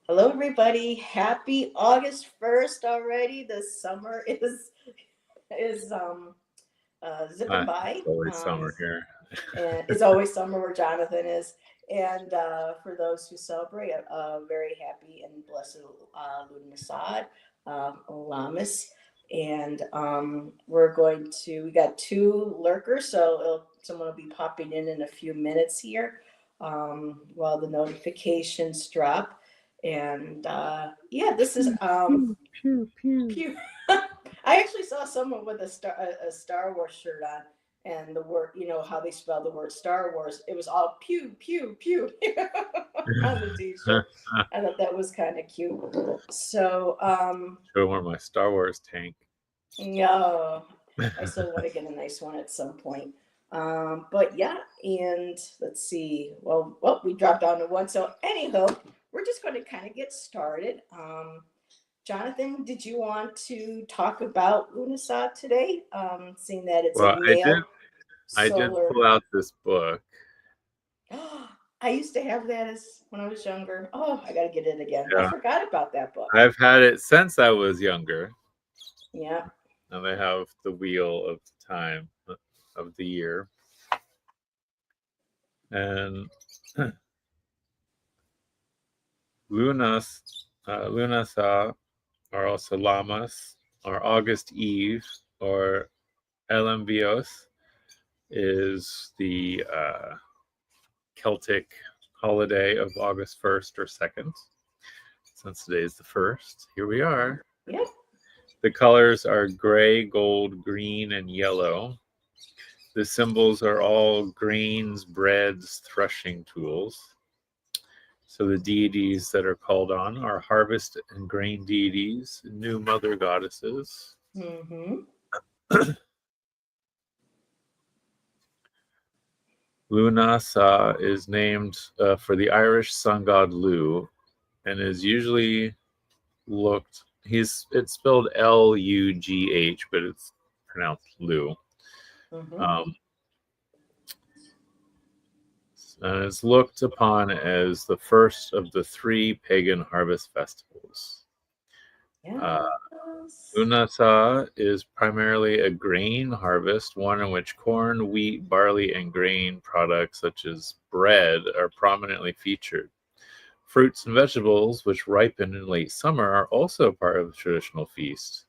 Hello, everybody. Happy August 1st already. The summer is zipping by. It's always summer here. And it's always summer where Jonathan is. And for those who celebrate, a very happy and blessed Lunar Nasad, Lamas. And we got two lurkers, so someone will be popping in a few minutes here while the notifications drop. And yeah, this is Pew, pew, pew. pew. I actually saw someone with a Star Wars shirt on, and the word, how they spell the word Star Wars. It was all pew pew pew on the T-shirt. I thought that was kind of cute. So, Show more my Star Wars tank. no, I still want to get a nice one at some point. But yeah, and let's see. Well, we dropped down to one. So anyhow, we're just going to kind of get started. Jonathan, did you want to talk about Lunasa today? Seeing that it's a Well, male I did solar. pull out this book. I used to have that as when I was younger. Oh, I got to get it again. I Yeah, forgot about that book. I've had it since I was younger, Yeah. and I have the wheel of time of the year, and Lunasa, or also Lamas, or August Eve, or Elambios, is the Celtic holiday of August 1st or 2nd. Since today is the 1st, here we are. Yep. The colors are gray, gold, green, and yellow. The symbols are all grains, breads, threshing tools. So the deities that are called on are harvest and grain deities, new mother goddesses. Mm-hmm. Lunasa is named for the Irish sun god Lu, and is usually it's spelled Lugh, but it's pronounced Lu. Mm-hmm. Um, and is looked upon as the first of the three pagan harvest festivals. Uh, Yes. Lunasa is primarily a grain harvest, one in which corn, wheat, barley, and grain products such as bread are prominently featured. Fruits and vegetables, which ripen in late summer, are also part of the traditional feast.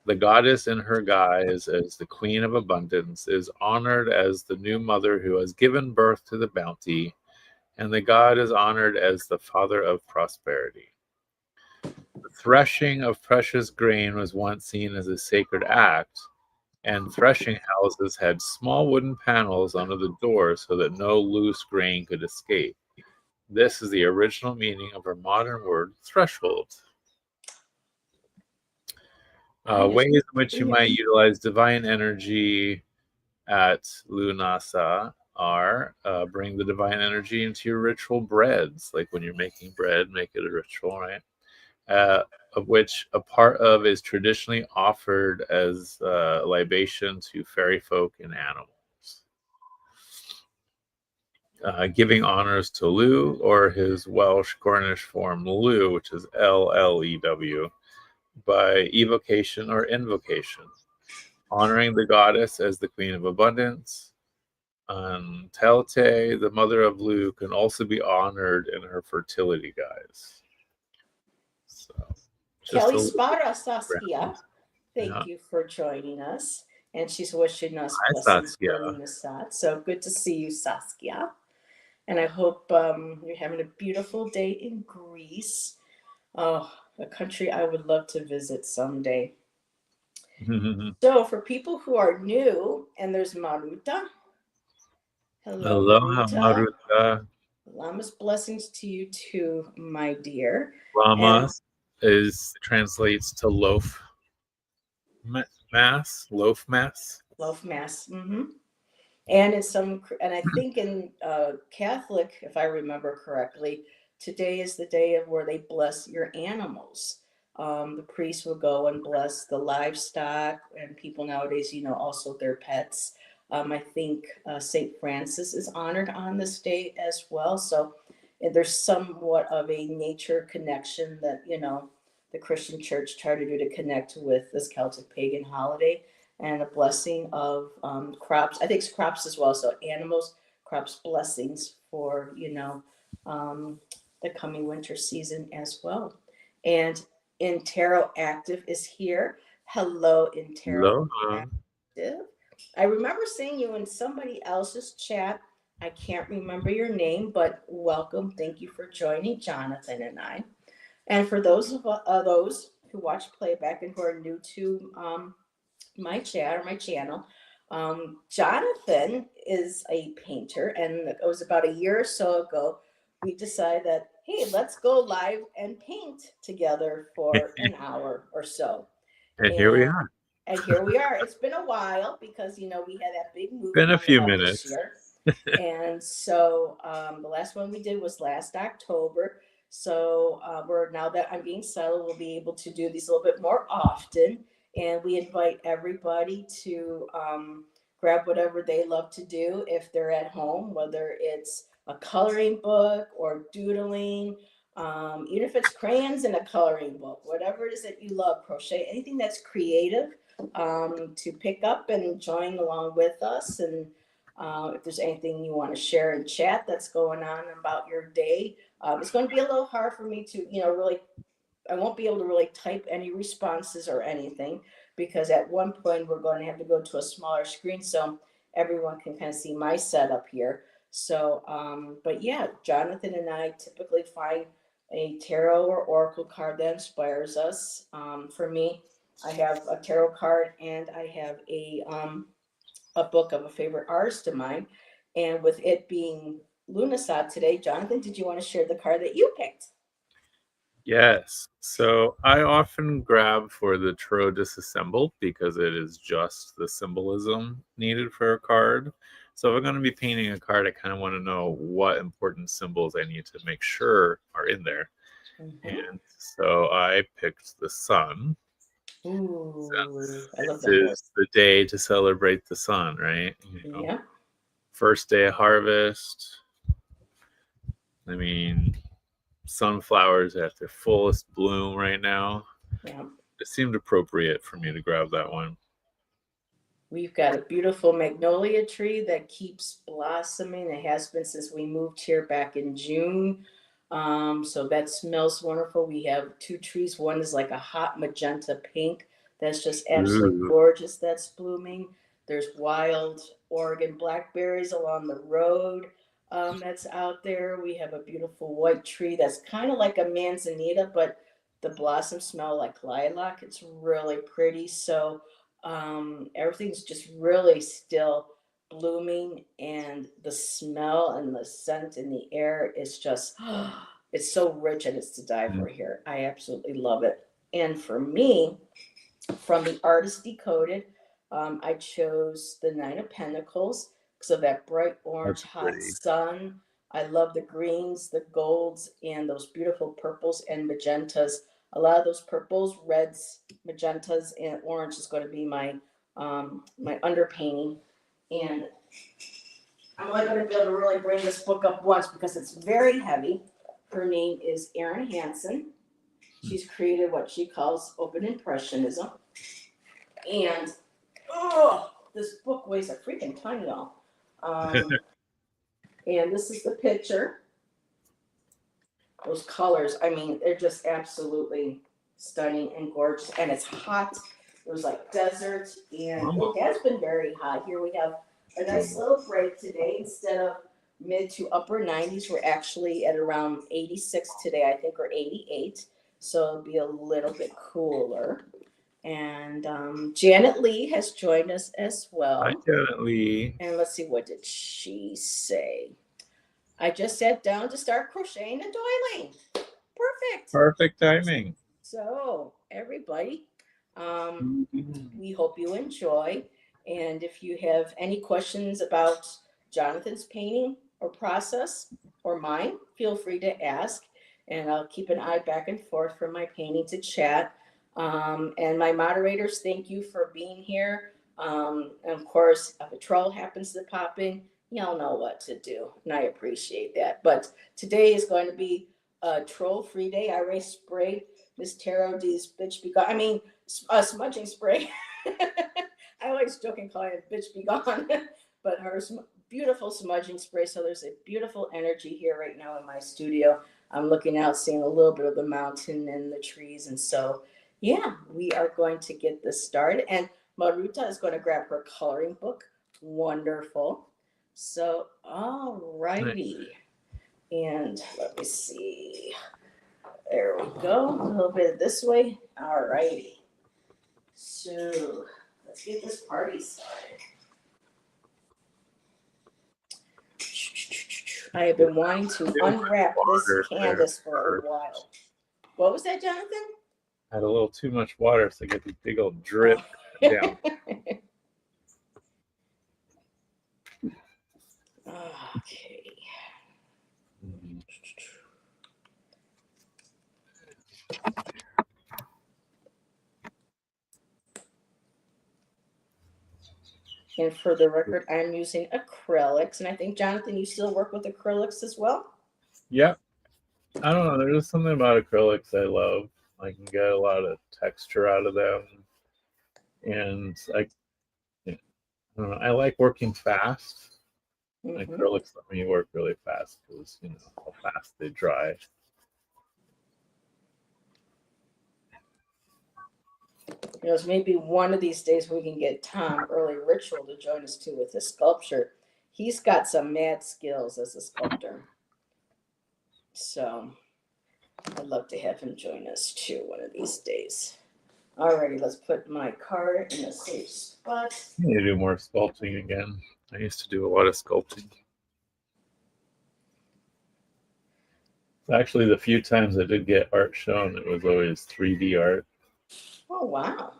The goddess in her guise as the queen of abundance is honored as the new mother who has given birth to the bounty, and the god is honored as the father of prosperity. The threshing of precious grain was once seen as a sacred act, and threshing houses had small wooden panels under the doors so that no loose grain could escape. This is the original meaning of our modern word threshold. I just Ways in which you yeah. might utilize divine energy at Lunasa are bring the divine energy into your ritual breads. Like when you're making bread, make it a ritual, right? Of which a part of is traditionally offered as libation to fairy folk and animals. Giving honors to Lu, or his Welsh Cornish form Lew, which is Llew, by evocation or invocation. Honoring the goddess as the queen of abundance. Telte, the mother of Lu, can also be honored in her fertility guise. So, just Kelly a little Sparra background. Saskia, thank Yeah. you for joining us. And she's wishing us Hi, blessings Saskia. for Lunasat. So good to see you, Saskia. And I hope you're having a beautiful day in Greece. Oh, a country I would love to visit someday. So, for people who are new, and there's Maruta. Hello, Aloha, Maruta. Maruta. Lama's blessings to you too, my dear. And Lamas translates to loaf mass. love mass. Mm-hmm. And in some, and I think in Catholic, if I remember correctly, today is the day of where they bless your animals. The priest will go and bless the livestock, and people nowadays, also their pets. I think Saint Francis is honored on this day as well. So there's somewhat of a nature connection that, the Christian church tried to do to connect with this Celtic pagan holiday, and a blessing of crops. I think it's crops as well. So animals, crops, blessings for, the coming winter season as well. And Intero Active is here. Hello, Intero Aloha. Active. I remember seeing you in somebody else's chat. I can't remember your name, but welcome. Thank you for joining Jonathan and I. And for those who watch playback and who are new to my chat or my channel, Jonathan is a painter, and it was about a year or so ago we decided that, hey, let's go live and paint together for an hour or so. And here we are. And here we are. It's been a while because we had that big move Been a few up minutes. this year. And so the last one we did was last October. So now that I'm being settled, we'll be able to do these a little bit more often. And we invite everybody to grab whatever they love to do if they're at home, whether it's a coloring book or doodling, even if it's crayons in a coloring book, whatever it is that you love, crochet, anything that's creative, to pick up and join along with us. And if there's anything you want to share in chat that's going on about your day, it's going to be a little hard for me to, really, I won't be able to really type any responses or anything, because at one point we're going to have to go to a smaller screen so everyone can kind of see my setup here. So, but yeah, Jonathan and I typically find a tarot or oracle card that inspires us. For me, I have a tarot card and I have a book of a favorite artist of mine. And with it being Lunasat today, Jonathan, did you want to share the card that you picked? Yes. So I often grab for the Tarot Disassembled because it is just the symbolism needed for a card. So if I'm going to be painting a card, I kind of want to know what important symbols I need to make sure are in there. Mm-hmm. And so I picked the sun. Ooh, I love It that word. is the day to celebrate the sun, right? Yeah. First day of harvest. I mean, sunflowers at their fullest bloom right now. Yeah. It seemed appropriate for me to grab that one. We've got a beautiful magnolia tree that keeps blossoming. It has been since we moved here back in June. So that smells wonderful. We have two trees. One is like a hot magenta pink. That's just absolutely gorgeous. That's blooming. There's wild Oregon blackberries along the road. That's out there. We have a beautiful white tree that's kind of like a manzanita, but the blossoms smell like lilac. It's really pretty. So everything's just really still blooming, and the smell and the scent in the air is just it's so rich and it's to die for here. I absolutely love it. And for me, from the Artist Decoded, I chose the Nine of Pentacles because of that bright orange hot sun. I love the greens, the golds, and those beautiful purples and magentas. A lot of those purples, reds, magentas, and orange is going to be my my underpainting. And I'm only going to be able to really bring this book up once because it's very heavy. Her name is Erin Hansen. She's created what she calls open impressionism. And this book weighs a freaking ton, y'all. And this is the picture. Those colors, I mean, they're just absolutely stunning and gorgeous. And it's hot. It was like desert, and it has been very hot. Here we have a nice little break today. Instead of mid to upper 90s, we're actually at around 86 today, I think, or 88. So it'll be a little bit cooler. And Janet Lee has joined us as well. Hi, Janet Lee. And let's see, what did she say? I just sat down to start crocheting and doiling. Perfect. Perfect timing. So, everybody, we hope you enjoy. And if you have any questions about Jonathan's painting or process or mine, feel free to ask. And I'll keep an eye back and forth from my painting to chat. And my moderators, thank you for being here. And of course, if a troll happens to pop in, y'all know what to do, and I appreciate that. But today is going to be a troll-free day. I already sprayed Miss Tarot D's bitch be gone. I mean, smudging spray. I always joke and call it bitch be gone, but her beautiful smudging spray. So there's a beautiful energy here right now in my studio. I'm looking out, seeing a little bit of the mountain and the trees, and so yeah, we are going to get this started. And Maruta is going to grab her coloring book. Wonderful. So, all Nice. righty. And let me see. There we go. A little bit this way. All righty. So, let's get this party started. I have been wanting to unwrap this canvas for a while. What was that, Jonathan? Had a little too much water, so I get the big old drip down. Okay. And for the record, I'm using acrylics. And I think, Jonathan, you still work with acrylics as well? Yeah. I don't know. There's something about acrylics I love. I can get a lot of texture out of them. And I don't know, I like working fast. Mm-hmm. Acrylics let me work really fast because, how fast they dry. Maybe one of these days we can get Tom Early Ritual to join us too with his sculpture. He's got some mad skills as a sculptor. So I'd love to have him join us too one of these days. Alrighty, let's put my card in a safe spot. I need to do more sculpting again. I used to do a lot of sculpting. Actually, the few times I did get art shown, it was always 3D art. Oh, wow.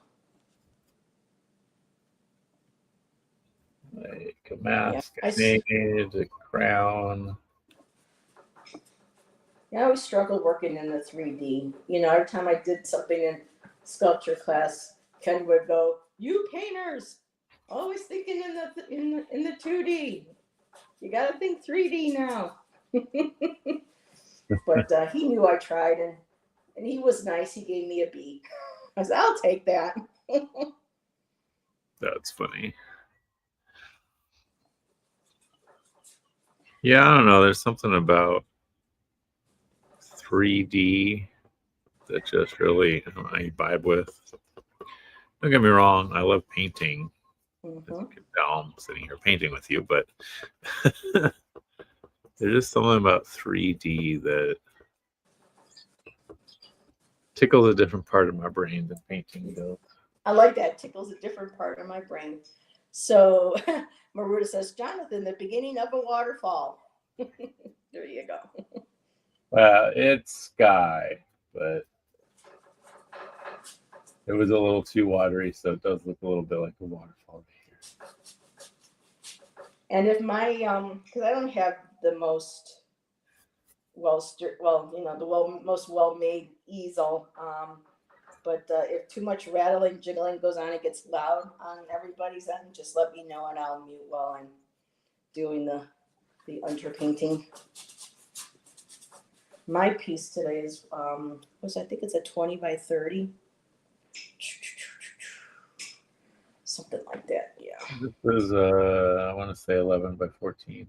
Like a mask Yeah, I made, a crown. I always struggled working in the 3D. Every time I did something in sculpture class, Ken would go, "You painters, always thinking in the 2D. You got to think 3D now." But he knew I tried, and he was nice. He gave me a B. I said, "I'll take that." That's funny. Yeah, I don't know. There's something about 3D that just really I vibe with. Don't get me wrong. I love painting. Mm-hmm. As you can tell, I'm sitting here painting with you, but there's just something about 3D that tickles a different part of my brain than painting does. I like that. Tickles a different part of my brain. So Maruta says, "Jonathan, the beginning of a waterfall." There you go. It's sky, but it was a little too watery, so it does look a little bit like a waterfall here. And if my because I don't have the most most well-made easel, but if too much rattling, jiggling goes on, it gets loud on everybody's end. Just let me know, and I'll mute while I'm doing the underpainting. My piece today is I think it's a 20 by 30. Something like that, yeah. This is I want to say 11 by 14.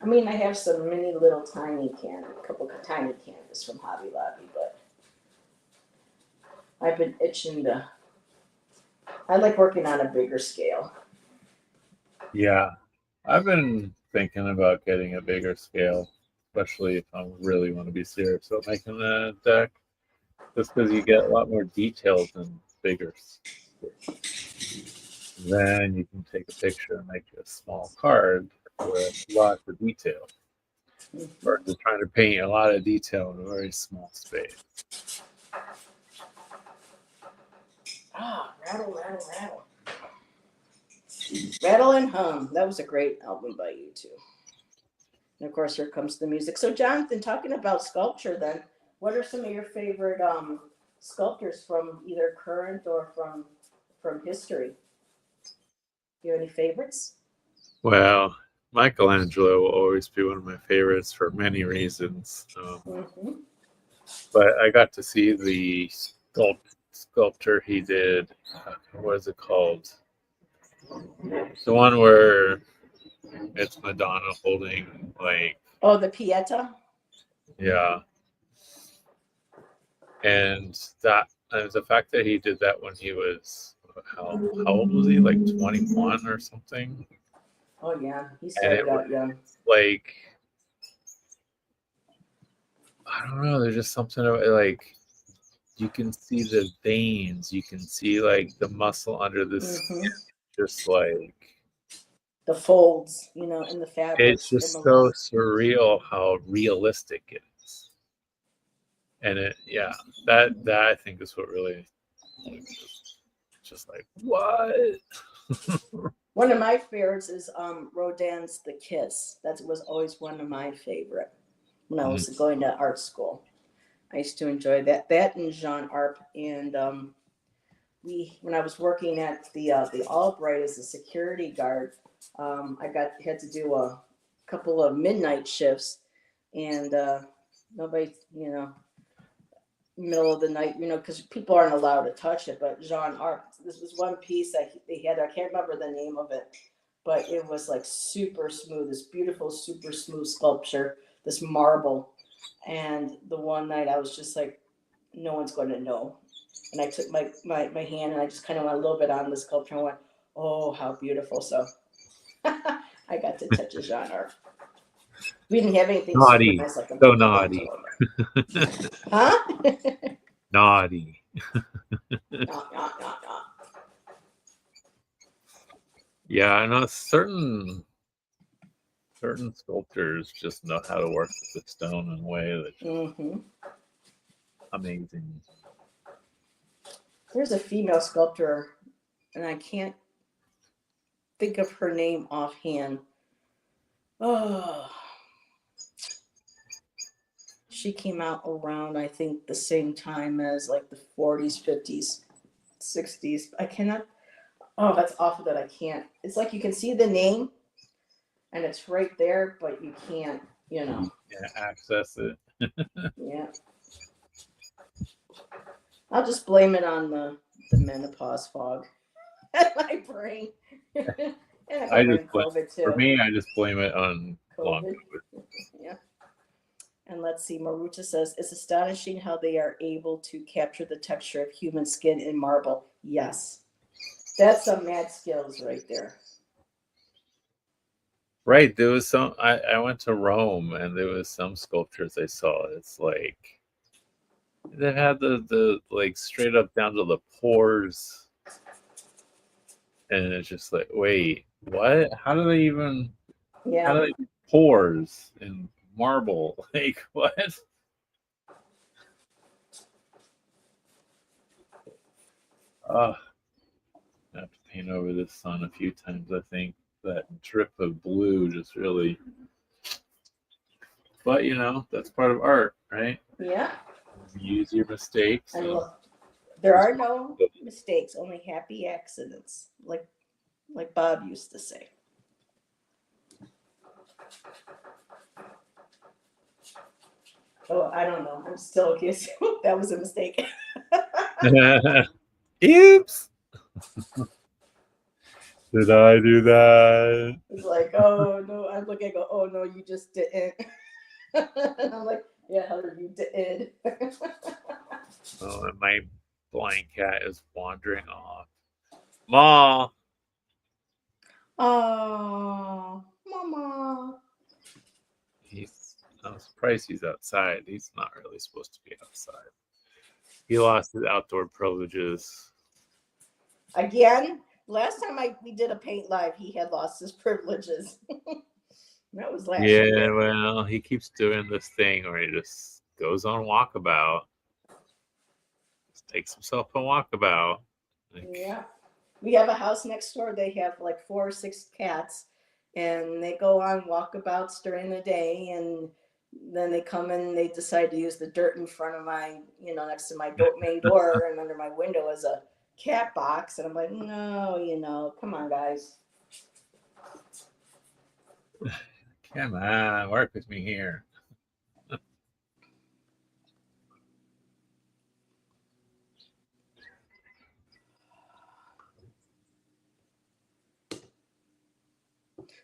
I mean, I have some mini little tiny a couple of tiny canvas from Hobby Lobby, but I've been itching to. I like working on a bigger scale. Yeah, I've been thinking about getting a bigger scale, especially if I really want to be serious about making a deck. Just because you get a lot more details in bigger. Then you can take a picture and make a small card with lots of detail. Versus trying to paint a lot of detail in a very small space. Rattle, rattle, rattle. Rattle and hum. That was a great album by you too. And of course, here comes the music. So, Jonathan, talking about sculpture, then, what are some of your favorite sculptors from either current or from history? You have any favorites? Well, Michelangelo will always be one of my favorites for many reasons. Mm-hmm. But I got to see the sculpture he did. What is it called? The one where it's Madonna holding, like, Oh, the Pieta. yeah. And the fact that he did that when he was, how old was he? Like 21 or something? Oh yeah, he And it started was out young. like, I don't know, there's just something about it, like, you can see the veins, you can see like the muscle under the skin, Mm-hmm. just like, The folds, you know, in the it's fabrics. just so surreal how realistic it is. And it, yeah, that I think is what really, like, just like, what? One of my favorites is Rodin's The Kiss. That was always one of my favorite when I was going to art school. I used to enjoy that. That and Jean Arp. And when I was working at the Albright as a security guard, I had to do a couple of midnight shifts, and nobody, you know, middle of the night, you know, because people aren't allowed to touch it. But Jean Arc, this was one piece that they had. I can't remember the name of it, but it was like super smooth. This beautiful, super smooth sculpture. This marble, and the one night I was just like, no one's going to know. And I took my hand and I just kind of went a little bit on the sculpture and went, oh, how beautiful. So I got to touch a Jean Arc. We didn't have anything super Naughty. nice like a So naughty. Huh? Naughty. Not. Yeah, I know certain sculptors just know how to work with the stone in a way that's amazing. There's a female sculptor, and I can't think of her name offhand. Oh, she came out around, I think, the same time as like the 40s, 50s, 60s. I cannot. Oh, that's awful that I can't. It's like you can see the name, and it's right there, but you can't, you know. Yeah, access it. Yeah. I'll just blame it on the menopause fog at my brain. And I blame COVID too. For me, I just blame it on long COVID. Yeah. And let's see, Maruta says, it's astonishing how they are able to capture the texture of human skin in marble. Yes. That's some mad skills right there. Right. There was some, I went to Rome and there was some sculptures I saw. It's like, they had the like straight up down to the pores. And it's just like, wait, what? How do they even, how do they do pores in marble? Like, what? I have to paint over this sun a few times, I think. That drip of blue just really, but you know, that's part of art, right? Yeah. Use your mistakes. And look, there are no mistakes, only happy accidents, like Bob used to say. Oh, I don't know. I'm still accused. That was a mistake. Oops. Did I do that? It's like, oh no. I'm looking and go, oh no, you just didn't. And I'm like, yeah, Heather, you did. Oh, and my blind cat is wandering off. Ma. Oh, mama. I'm surprised he's outside. He's not really supposed to be outside. He lost his outdoor privileges. Again, last time we did a paint live, he had lost his privileges. That was last year. Yeah, well, he keeps doing this thing where he just goes on walkabout. Just takes himself a walkabout. Like, yeah. We have a house next door. They have like 4 or 6 cats, and they go on walkabouts during the day, and then they come in and they decide to use the dirt in front of my, you know, next to my main door and under my window as a cat box. And I'm like, no, you know, come on, guys. Come on, work with me here.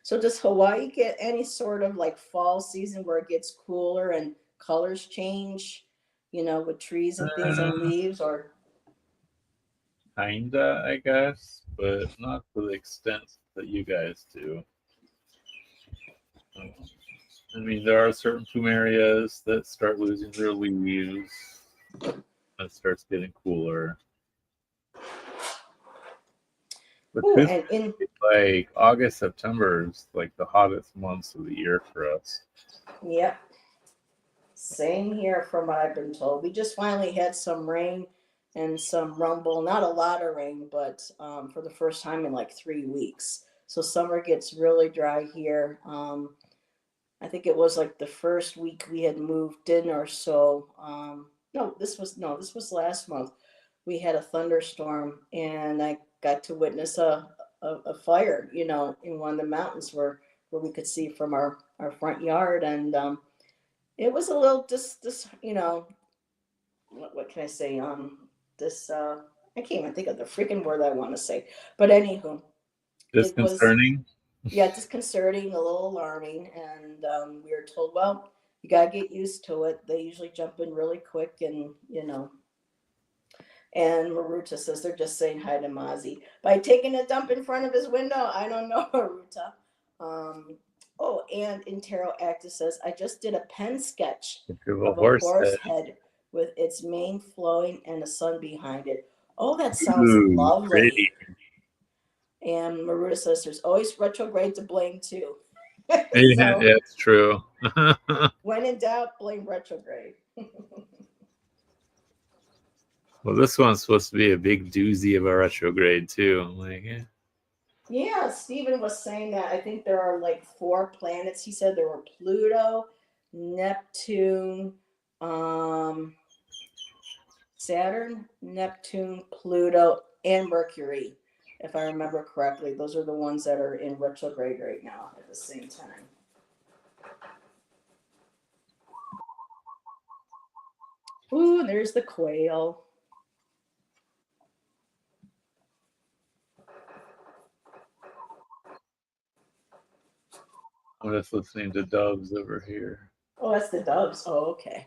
So does Hawaii get any sort of like fall season where it gets cooler and colors change, with trees and things and Uh, leaves, or Kinda, I guess, but not to the extent that you guys do. I mean, there are certain plume areas that start losing their leaves. It starts getting cooler. But oh, this, and in like August, September is like the hottest months of the year for us. yeah, same here from what I've been told. We just finally had some rain and some rumble. Not a lot of rain, but for the first time in like 3 weeks. So summer gets really dry here. I think it was like the first week we had moved in or so. No, this was last month. We had a thunderstorm, and I got to witness a fire, in one of the mountains where we could see from our front yard, and it was a little what can I say? This I can't even think of the freaking word I want to say, but anywho, it was Disconcerting. yeah, disconcerting, a little alarming, and we were told, well, you gotta get used to it. They usually jump in really quick, and And Maruta says they're just saying hi to Mazi by taking a dump in front of his window. I don't know, Maruta. Um, and Intero Actus says I just did a pen sketch Of a of a horse horse head. head with its mane flowing and a sun behind it. Oh, that sounds Ooh, lovely. pretty. And Maruta says there's always retrograde to blame too. Yeah, So it's true. when in doubt, blame retrograde. Well, this one's supposed to be a big doozy of a retrograde too. I'm like, Yeah, Stephen was saying that I think there are like four planets. He said there were Pluto, Neptune, um, Saturn, Neptune, Pluto, and Mercury. If I remember correctly, those are the ones that are in retrograde right now at the same time. Ooh, there's the quail. I'm just listening to doves over here. Oh, that's the doves. Oh, okay.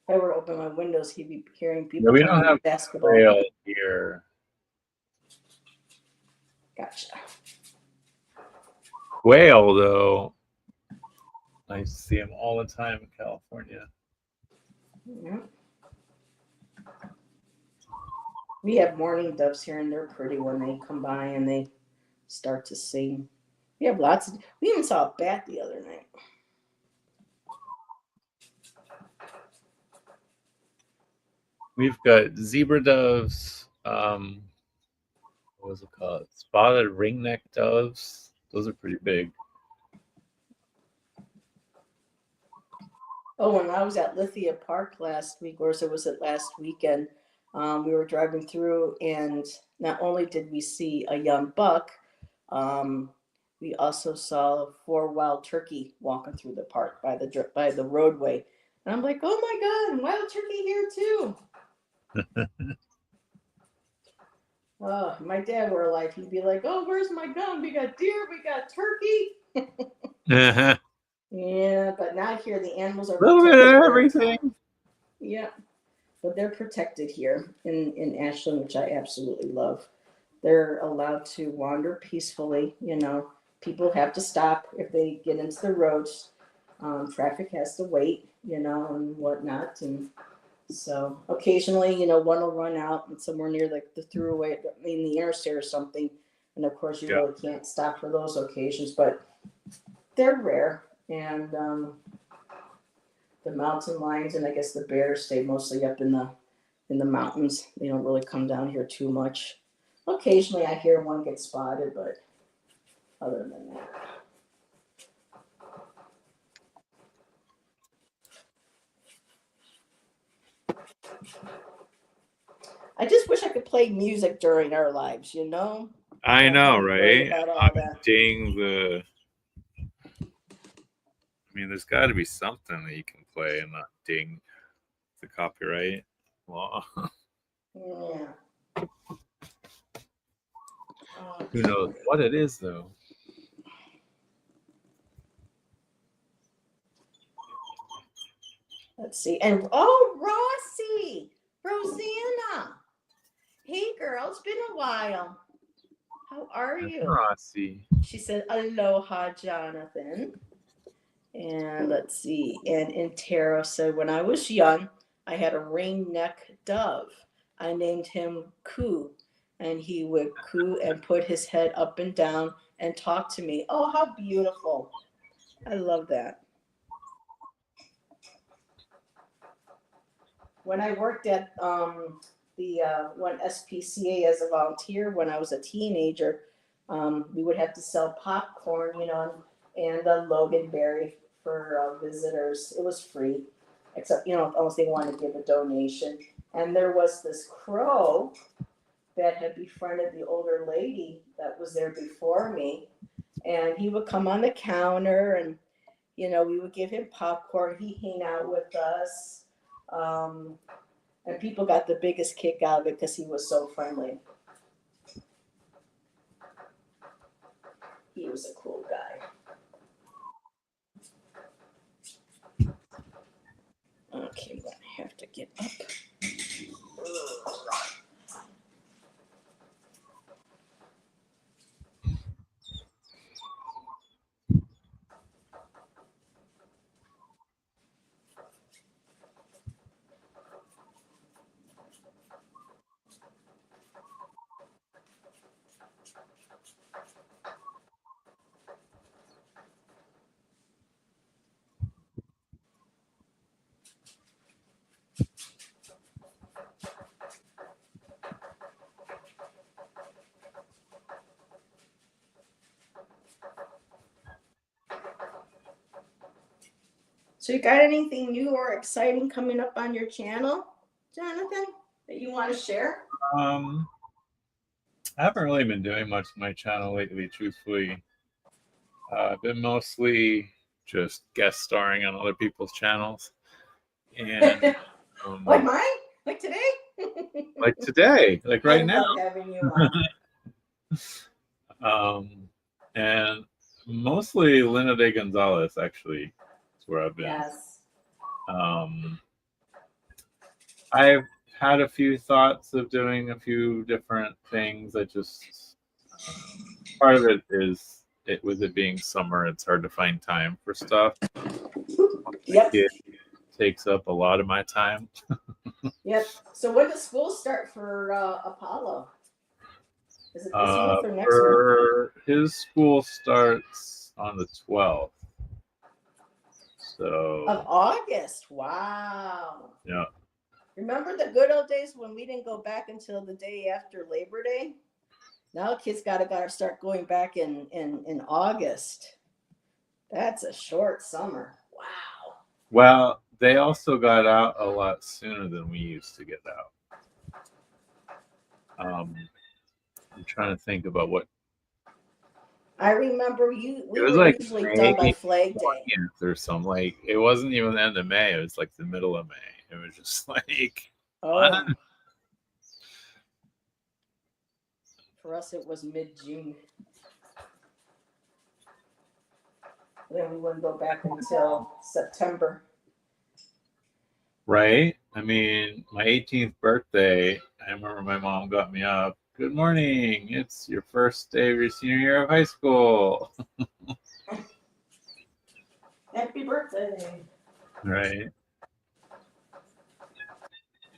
If I were to open my windows, he'd be hearing Yeah, people we don't playing have basketball. quail here. Gotcha. Quail, though, I see them all the time in California. Yeah. We have mourning doves here, and they're pretty when they come by and they start to sing. We have lots of. We even saw a bat the other night. We've got zebra doves. What was it called? Spotted ringneck doves. Those are pretty big. Oh, when I was at Lithia Park last week, or so was it last weekend? We were driving through, and not only did we see a young buck, um, we also saw four wild turkey walking through the park by the roadway. And I'm like, oh my god, wild turkey here too. Oh, my dad were alive, he'd be like, "Oh, where's my gun? We got deer, we got turkey." A Yeah, but not here. The animals are little bit protected of here. everything. Yeah, but they're protected here in Ashland, which I absolutely love. They're allowed to wander peacefully. People have to stop if they get into the roads. Traffic has to wait, and whatnot. And so occasionally, one will run out and somewhere near the throughway, the interstate or something. And of course, you Yeah. really can't stop for those occasions, but they're rare. And the mountain lions and I guess the bears stay mostly up in the mountains. They don't really come down here too much. Occasionally, I hear one get spotted, but other than that. I just wish I could play music during our lives. I know, right? About all Not that. ding the. I mean, there's got to be something that you can play and not ding the copyright law. Yeah. Who knows what it is, though? Let's see. And Rossi, Rosanna. Hey, girl, it's been a while. How are you? Rossi. She said, aloha, Jonathan. And let's see. And Intero said, when I was young, I had a ring-neck dove. I named him Coo, and he would coo and put his head up and down and talk to me. Oh, how beautiful. I love that. When I worked at the one SPCA as a volunteer when I was a teenager, we would have to sell popcorn, and Loganberry for visitors. It was free, except unless they wanted to give a donation. And there was this crow that had befriended the older lady that was there before me, and he would come on the counter, and we would give him popcorn. He'd hang out with us. And people got the biggest kick out of it because he was so friendly. He was a cool guy. Okay, I'm gonna have to get up. So you got anything new or exciting coming up on your channel, Jonathan, that you want to share? I haven't really been doing much on my channel lately, truthfully. I've been mostly just guest starring on other people's channels. And Like mine? Like today? like today, like right now. I love having you on. And mostly Lina de Gonzalez, actually, is where I've been. Yes. I've had a few thoughts of doing a few different things. I just part of it is with it being summer, it's hard to find time for stuff. Yep. It takes up a lot of my time. Yep. So when does school start for Apollo? Is it this month or next month? His school starts on the 12th. So of August. Wow. Yeah. Remember the good old days when we didn't go back until the day after Labor Day? Now kids gotta start going back in August. That's a short summer. Wow. Well, they also got out a lot sooner than we used to get out. I'm trying to think about what. I remember we were like usually May done by Flag Day or something. Like it wasn't even the end of May. It was like the middle of May. It was just like what? For us, it was mid-June. Then we wouldn't go back until September. Right? I mean, my 18th birthday, I remember my mom got me up. Good morning. It's your first day of your senior year of high school. Happy birthday. Right.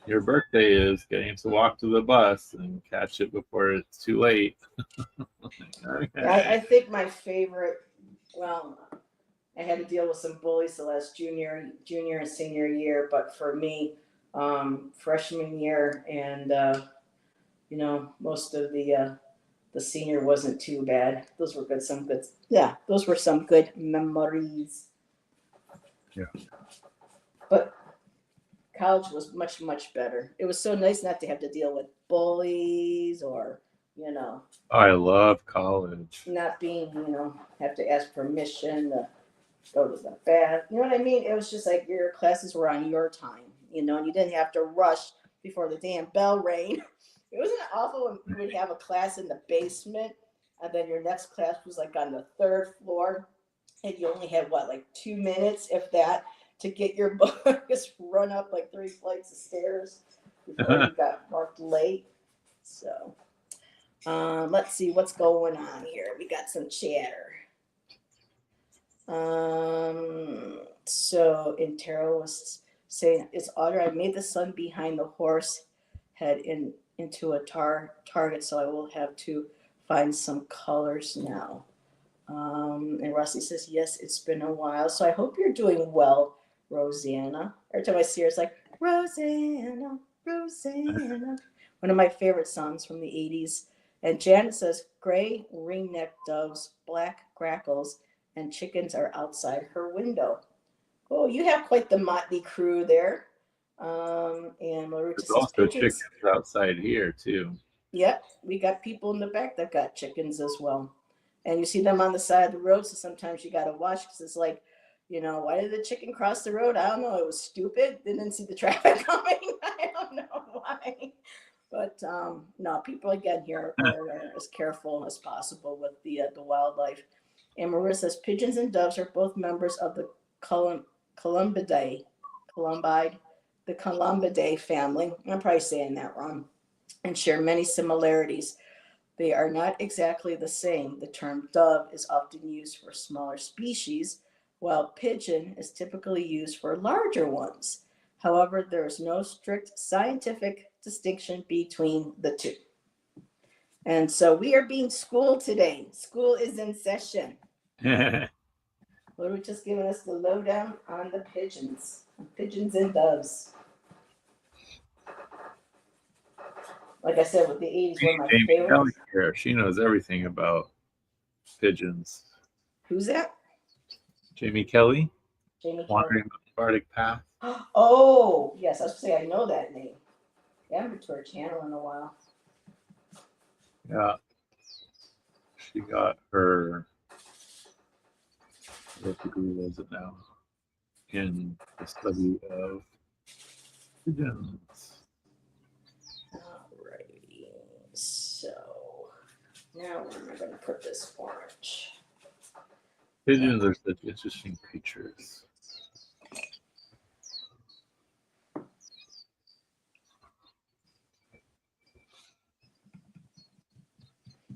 Your birthday is getting to walk to the bus and catch it before it's too late. Okay. I think my favorite, well, I had to deal with some bullies the last junior and senior year, but for me, freshman year and most of the senior wasn't too bad. Those were good. Those were some good memories. Yeah. But college was much, much better. It was so nice not to have to deal with bullies or you know, I love college. not being, have to ask permission to go to the bath. You know what I mean? It was just like your classes were on your time, and you didn't have to rush before the damn bell rang. It wasn't awful when you would have a class in the basement, and then your next class was like on the third floor, and you only had what, like 2 minutes, if that, to get your book. Just run up like 3 flights of stairs before you got marked late. So, let's see what's going on here. We got some chatter. So Intero was saying, "It's otter. I made the sun behind the horse head into a target, so I will have to find some colors now." And Rusty says, "Yes, it's been a while. So I hope you're doing well, Rosanna." Every time I see her, it's like, Rosanna, Rosanna. One of my favorite songs from the 80s. And Janet says, "Gray ringneck doves, black grackles, and chickens are outside her window." Oh, you have quite the motley crew there. And Marucha There's says, also "Pigeons." chickens outside here too. Yep, we got people in the back that got chickens as well. And you see them on the side of the road, so sometimes you got to watch because it's like, why did the chicken cross the road? I don't know. It was stupid. Didn't see the traffic coming. I don't know why. But no, people again here are as careful as possible with the wildlife. And Marissa says pigeons and doves are both members of the Columbidae, Columbide, the Columbidae family. I'm probably saying that wrong. And share many similarities. They are not exactly the same. The term dove is often used for smaller species, while pigeon is typically used for larger ones. However, there is no strict scientific distinction between the two. And so we are being schooled today. School is in session. Lord, just giving us the lowdown on the pigeons and doves. Like I said, with the 80s, one of my Jamie favorites. Kelly here. She knows everything about pigeons. Who's that? Jamie Kelly, Jamie Kelly. Wandering the Arctic Path. Oh, yes, I was going to say I know that name. I haven't been to her channel in a while. Yeah. She got her, what degree was it now? In the study of pigeons. Alrighty. So now where am I going to put this orange? Pigeons are such interesting creatures.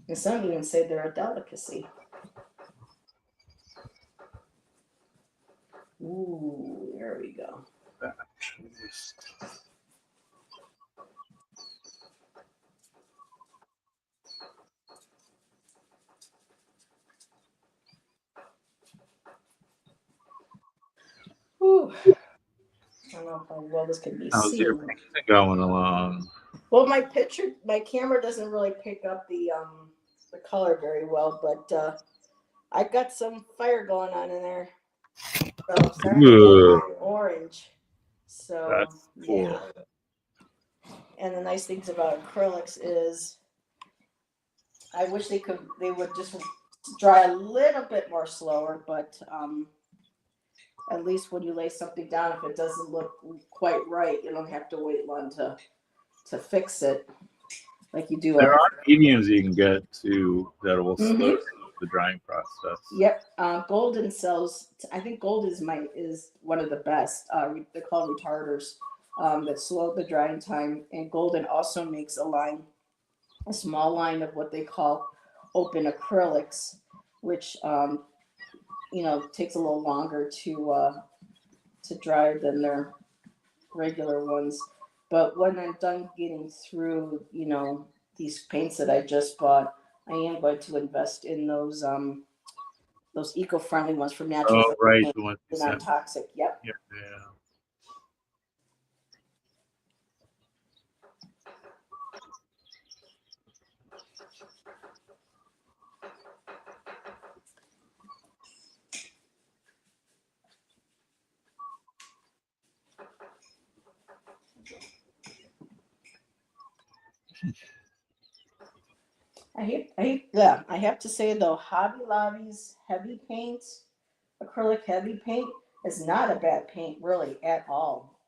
And some even say they're a delicacy. Ooh, there we go. Ooh. I don't know how well this can be How's your seen. painting going along? Well, my camera doesn't really pick up the color very well, but I got some fire going on in there. So I'm starting to get orange. So That's cool. yeah. And the nice things about acrylics is I wish they would just dry a little bit more slower, but at least when you lay something down, if it doesn't look quite right, you don't have to wait long to fix it like you do. There are mediums you can get to that will slow Mhm. the drying process. Yep, Golden sells. I think Gold is one of the best. They're called retarders that slow the drying time. And Golden also makes a small line of what they call open acrylics, which takes a little longer to dry than their regular ones. But when I'm done getting through, these paints that I just bought, I am going to invest in those eco-friendly ones from Natural. Oh, right, the ones you non sent. toxic. Yep. Yeah. I have to say though, Hobby Lobby's heavy paint, acrylic heavy paint, is not a bad paint really at all.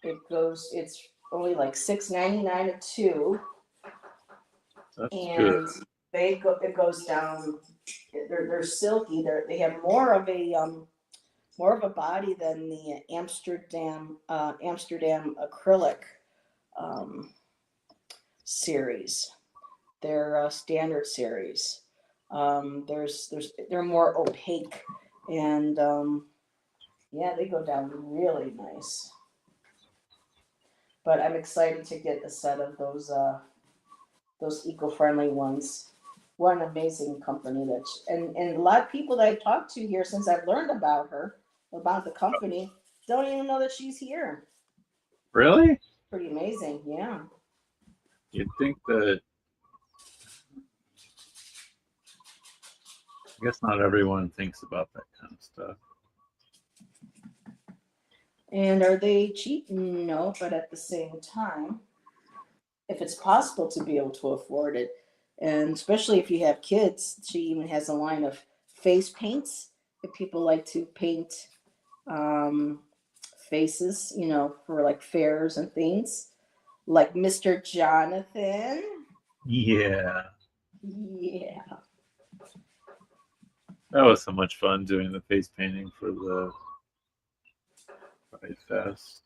It's only like $6.99 a two, That's good. and it goes down. They're silky. They have more of a body than the Amsterdam acrylic um, series. Their standard series. They're more opaque, and yeah, they go down really nice. But I'm excited to get a set of those eco-friendly ones. What an amazing company and a lot of people that I've talked to here since I've learned about her, about the company, don't even know that she's here. Really? Pretty amazing, yeah. You'd think that, I guess not everyone thinks about that kind of stuff. And are they cheap? No, but at the same time, if it's possible to be able to afford it, and especially if you have kids, she even has a line of face paints if people like to paint um, faces, for like fairs and things, like Mr. Jonathan. Yeah. Yeah. That was so much fun doing the face painting for the Pride Fest.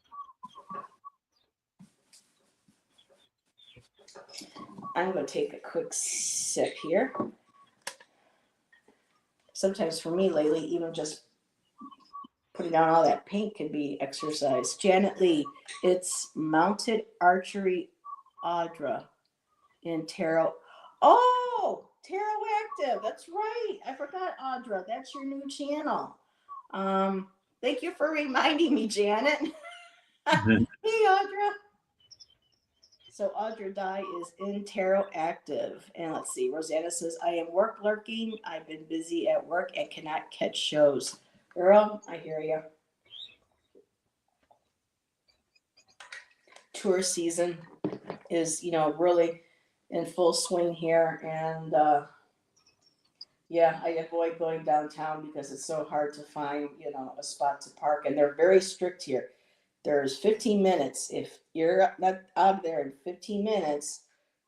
I'm going to take a quick sip here. Sometimes for me lately, even just putting down all that paint could be exercise. Janet Lee, it's Mounted Archery Audra in Tarot. Oh, Tarot Active. That's right. I forgot, Audra. That's your new channel. Thank you for reminding me, Janet. Hey, Audra. So Audra Dye is in Tarot Active. And let's see, Rosanna says, I am work lurking. I've been busy at work and cannot catch shows. Girl, I hear you. Tour season is, really in full swing here. And yeah, I avoid going downtown because it's so hard to find, a spot to park. And they're very strict here. There's 15 minutes. If you're not out there in 15 minutes,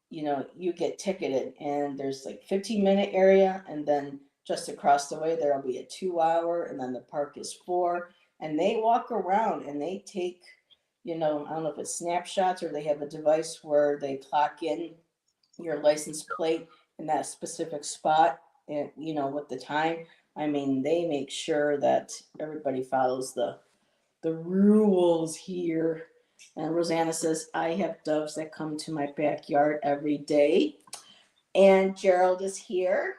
you get ticketed. And there's like 15-minute area. And then just across the way, there'll be a 2 hour. And then the park is 4. And they walk around and they take, I don't know if it's snapshots or they have a device where they clock in your license plate in that specific spot, and, with the time. I mean, they make sure that everybody follows the rules here. And Rosanna says, I have doves that come to my backyard every day. And Gerald is here,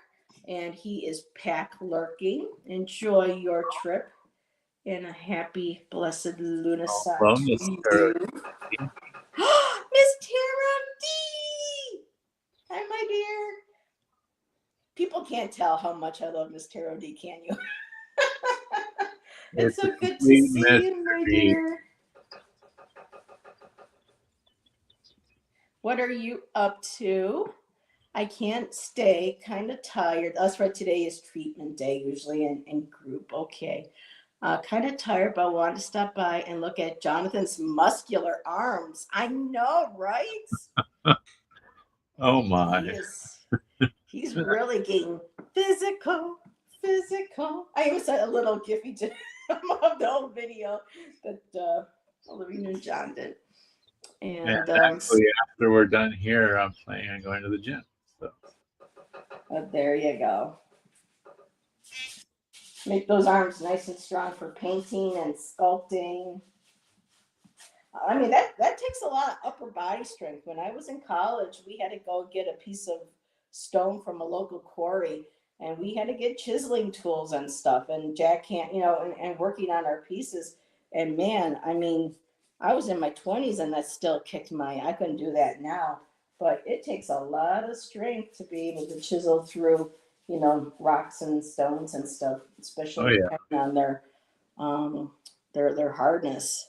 and he is pack lurking. Enjoy your trip, and a happy, blessed Lunasat Well, to Miss you. Tara, Miss Tara D! Hi, my dear. People can't tell how much I love Miss Tara D, can you? It's so good to see you, my dear. What are you up to? I can't stay, kind of tired. That's right, today is treatment day, usually in group. Okay. Kind of tired, but want to stop by and look at Jonathan's muscular arms. I know, right? Oh my. He's really getting physical. I even sent a little gify to him of the old video that Olivia and John did. And actually, after we're done here, I'm planning on going to the gym. So. There you go. Make those arms nice and strong for painting and sculpting. I mean, that takes a lot of upper body strength. When I was in college, we had to go get a piece of stone from a local quarry, and we had to get chiseling tools and stuff, and jackhand, and working on our pieces. And man, I mean, I was in my 20s, and that still kicked I couldn't do that now. But it takes a lot of strength to be able to chisel through, rocks and stones and stuff, especially depending on their hardness.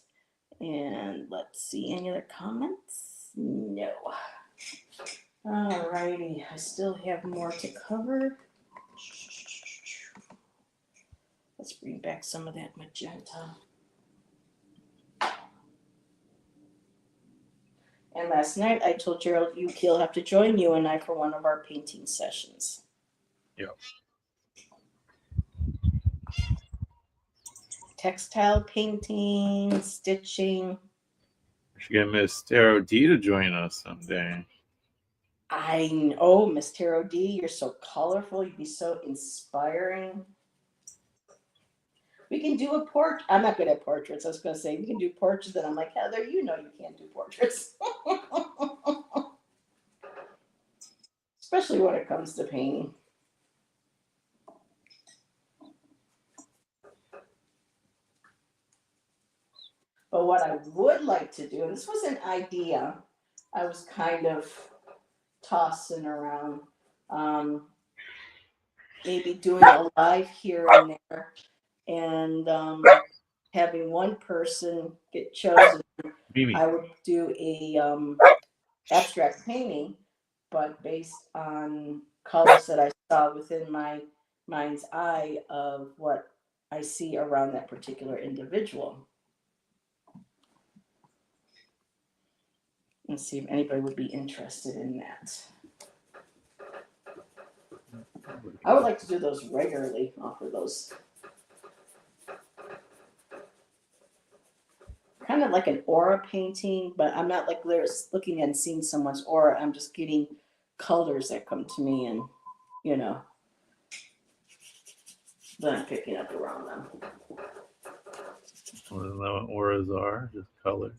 And let's see, any other comments? No. Alrighty, I still have more to cover. Let's bring back some of that magenta. And last night I told Gerald he'll have to join you and I for one of our painting sessions. Yep. Textile painting, stitching. We should get Miss Tarot D to join us someday. I know, Miss Tarot D, you're so colorful. You'd be so inspiring. We can do a portrait. I'm not good at portraits. I was going to say we can do portraits, and I'm like, Heather, you know you can't do portraits. Especially when it comes to painting. But what I would like to do, and this was an idea I was kind of tossing around, maybe doing a live here and there, and having one person get chosen. Mimi. I would do a abstract painting, but based on colors that I saw within my mind's eye of what I see around that particular individual. And see if anybody would be interested in that. I would like to do those regularly, offer those. Kind of like an aura painting, but I'm not like looking and seeing someone's aura. I'm just getting colors that come to me and, you know, that I'm picking up around them. I don't know what auras are, just colors.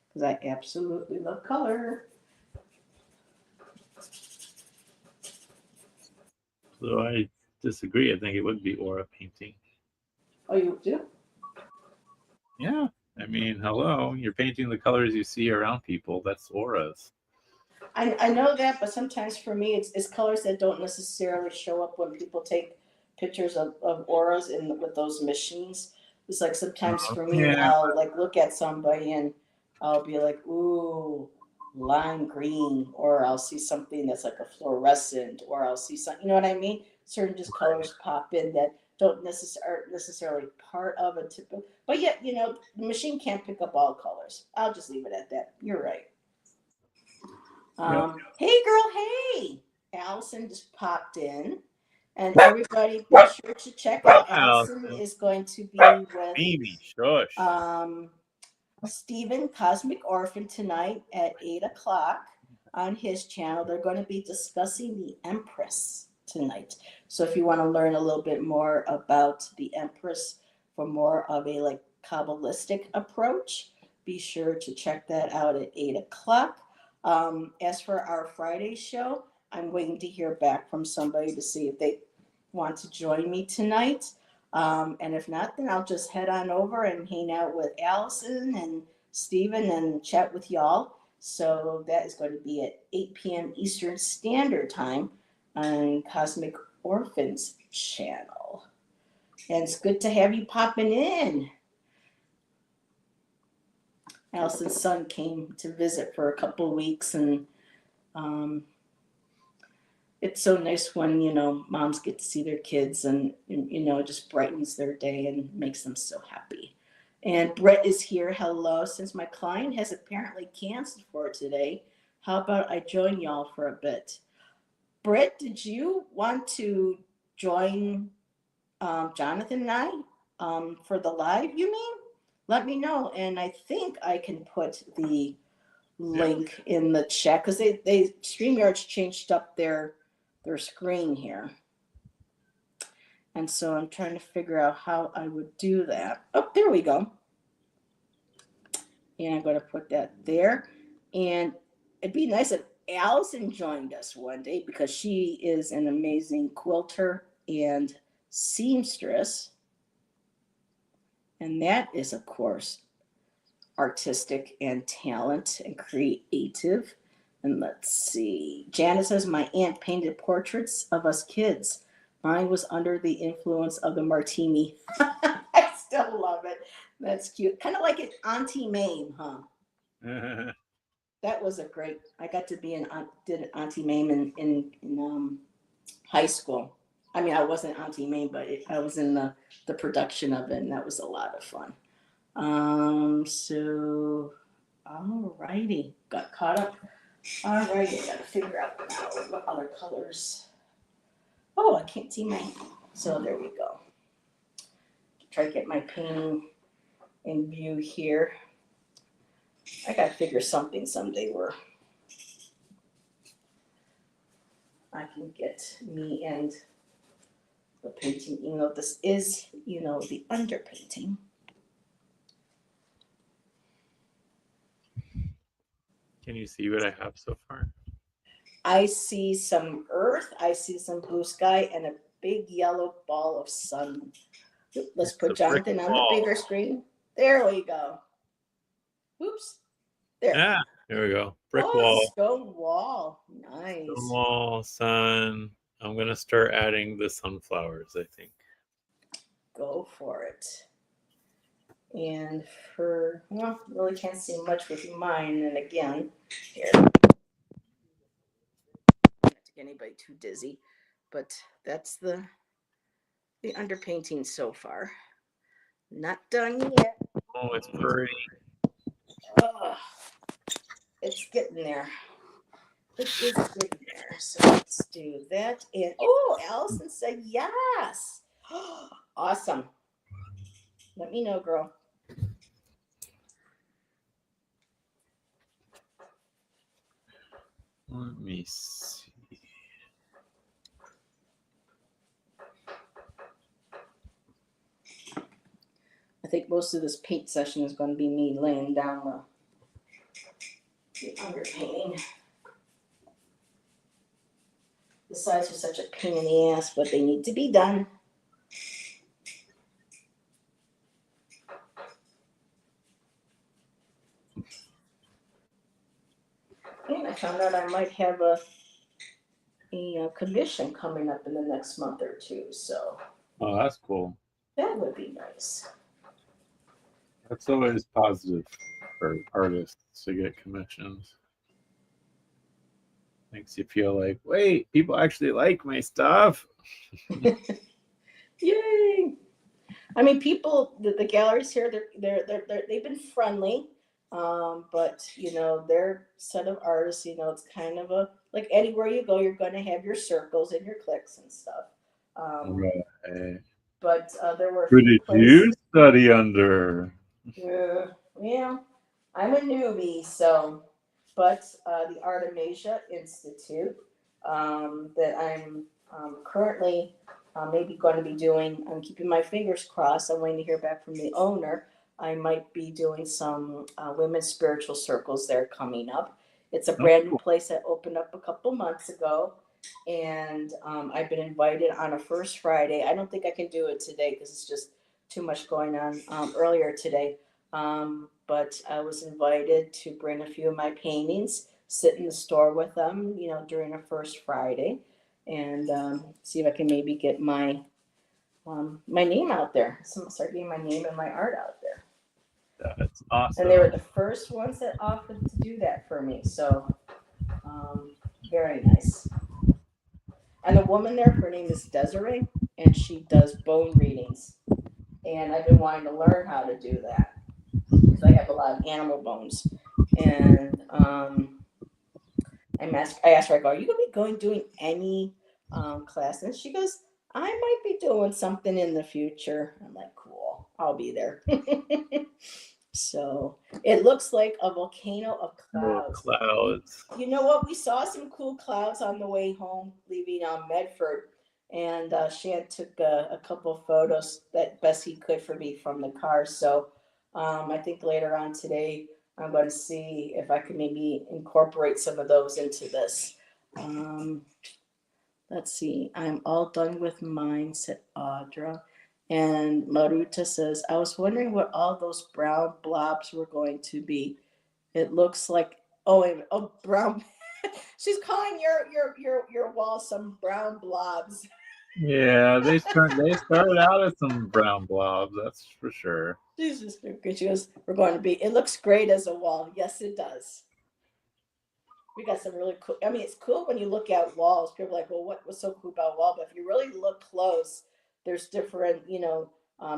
Because I absolutely love color. So I disagree. I think it would be aura painting. Oh, you do? Yeah. I mean, hello. You're painting the colors you see around people. That's auras. I know that, but sometimes for me, it's colors that don't necessarily show up when people take pictures of auras with those machines. It's like sometimes for me, Yeah. I'll like look at somebody and I'll be like, ooh, lime green, or I'll see something that's like a fluorescent, or I'll see something, you know what I mean? Certain just colors pop in that don't necessarily part of a typical, but yet, you know, the machine can't pick up all colors. I'll just leave it at that. You're right. Yep. Hey, girl, hey! Allison just popped in. And everybody be sure to check out. Allison is going to be with Mimi, shush. Stephen Cosmic Orphan tonight at 8 o'clock on his channel. They're going to be discussing the Empress tonight. So if you want to learn a little bit more about the Empress for more of a like Kabbalistic approach, be sure to check that out at 8 o'clock. As for our Friday show, I'm waiting to hear back from somebody to see if they want to join me tonight. And if not, then I'll just head on over and hang out with Allison and Stephen and chat with y'all. So that is going to be at 8 p.m. Eastern Standard Time on Cosmic Orphans channel. And it's good to have you popping in. Allison's son came to visit for a couple of weeks, and it's so nice when, you know, moms get to see their kids and you know, it just brightens their day and makes them so happy. And Brett is here. Hello. Since my client has apparently canceled for today, how about I join y'all for a bit? Brett, did you want to join Jonathan and I for the live, you mean? Let me know. And I think I can put the link in the chat because they StreamYard's changed up their screen here. And so I'm trying to figure out how I would do that. Oh, there we go. And I'm going to put that there. And it'd be nice if Allison joined us one day because she is an amazing quilter and seamstress. And that is, of course, artistic and talent and creative. And let's see. Janice says, my aunt painted portraits of us kids. Mine was under the influence of the martini. I still love it. That's cute. Kind of like an Auntie Mame, huh? That was a great. I got to be did Auntie Mame in high school. I mean, I wasn't Auntie Mame, but I was in the production of it, and that was a lot of fun. So, alrighty, got caught up. Alrighty, gotta figure out now what other colors. Oh, I can't see my. So there we go. Try to get my painting in view here. I gotta figure something someday where I can get me and the painting, even though this is, the underpainting. Can you see what I have so far? I see some earth, I see some blue sky, and a big yellow ball of sun. Let's put Jonathan on the bigger screen. There we go. Oops. There. Yeah, there we go. Brick wall. Stone wall. Nice. Stone wall, sun. I'm going to start adding the sunflowers, I think. Go for it. And really can't see much with mine. And again, here. Not to get anybody too dizzy, but that's the underpainting so far. Not done yet. Oh, it's pretty. Oh, it's getting there. It is getting there. So let's do that. And Allison said yes. Awesome. Let me know, girl. Let me see. I think most of this paint session is going to be me laying down the underpainting. The sides are such a pain in the ass, but they need to be done. And I found out I might have a commission coming up in the next month or two. So. Oh, that's cool. That would be nice. That's always positive for artists to get commissions. Makes you feel like, wait, people actually like my stuff. Yay! I mean, people, the galleries here, they've been friendly, but their set of artists, it's kind of like anywhere you go, you're going to have your circles and your cliques and stuff. Right. But there were. Who did you study under? Yeah, I'm a newbie, so. But the Artemasia Institute that I'm currently maybe going to be doing, I'm keeping my fingers crossed. I'm waiting to hear back from the owner. I might be doing some women's spiritual circles there coming up. It's a brand new place that opened up a couple months ago. And I've been invited on a first Friday. I don't think I can do it today because it's just too much going on earlier today. But I was invited to bring a few of my paintings, sit in the store with them, during a first Friday, and see if I can maybe get my name out there. So start getting my name and my art out there. That's awesome. And they were the first ones that offered to do that for me. So very nice. And the woman there, her name is Desiree, and she does bone readings. And I've been wanting to learn how to do that. Because I have a lot of animal bones. And I asked her, I go, are you going to be doing any class? And she goes, I might be doing something in the future. I'm like, cool, I'll be there. So it looks like a volcano of clouds. You know what? We saw some cool clouds on the way home, leaving Medford. And Shan took a couple of photos that best he could for me from the car. So I think later on today, I'm going to see if I can maybe incorporate some of those into this. Let's see. I'm all done with mine, said Audra. And Maruta says, I was wondering what all those brown blobs were going to be. It looks like, brown. She's calling your wall some brown blobs. Yeah, they started out as some brown blobs, that's for sure. She's just good. She goes, we're going to be, it looks great as a wall. Yes, it does. We got some really cool. I mean, it's cool when you look at walls. People are like, well, what's so cool about a wall? But if you really look close, there's different,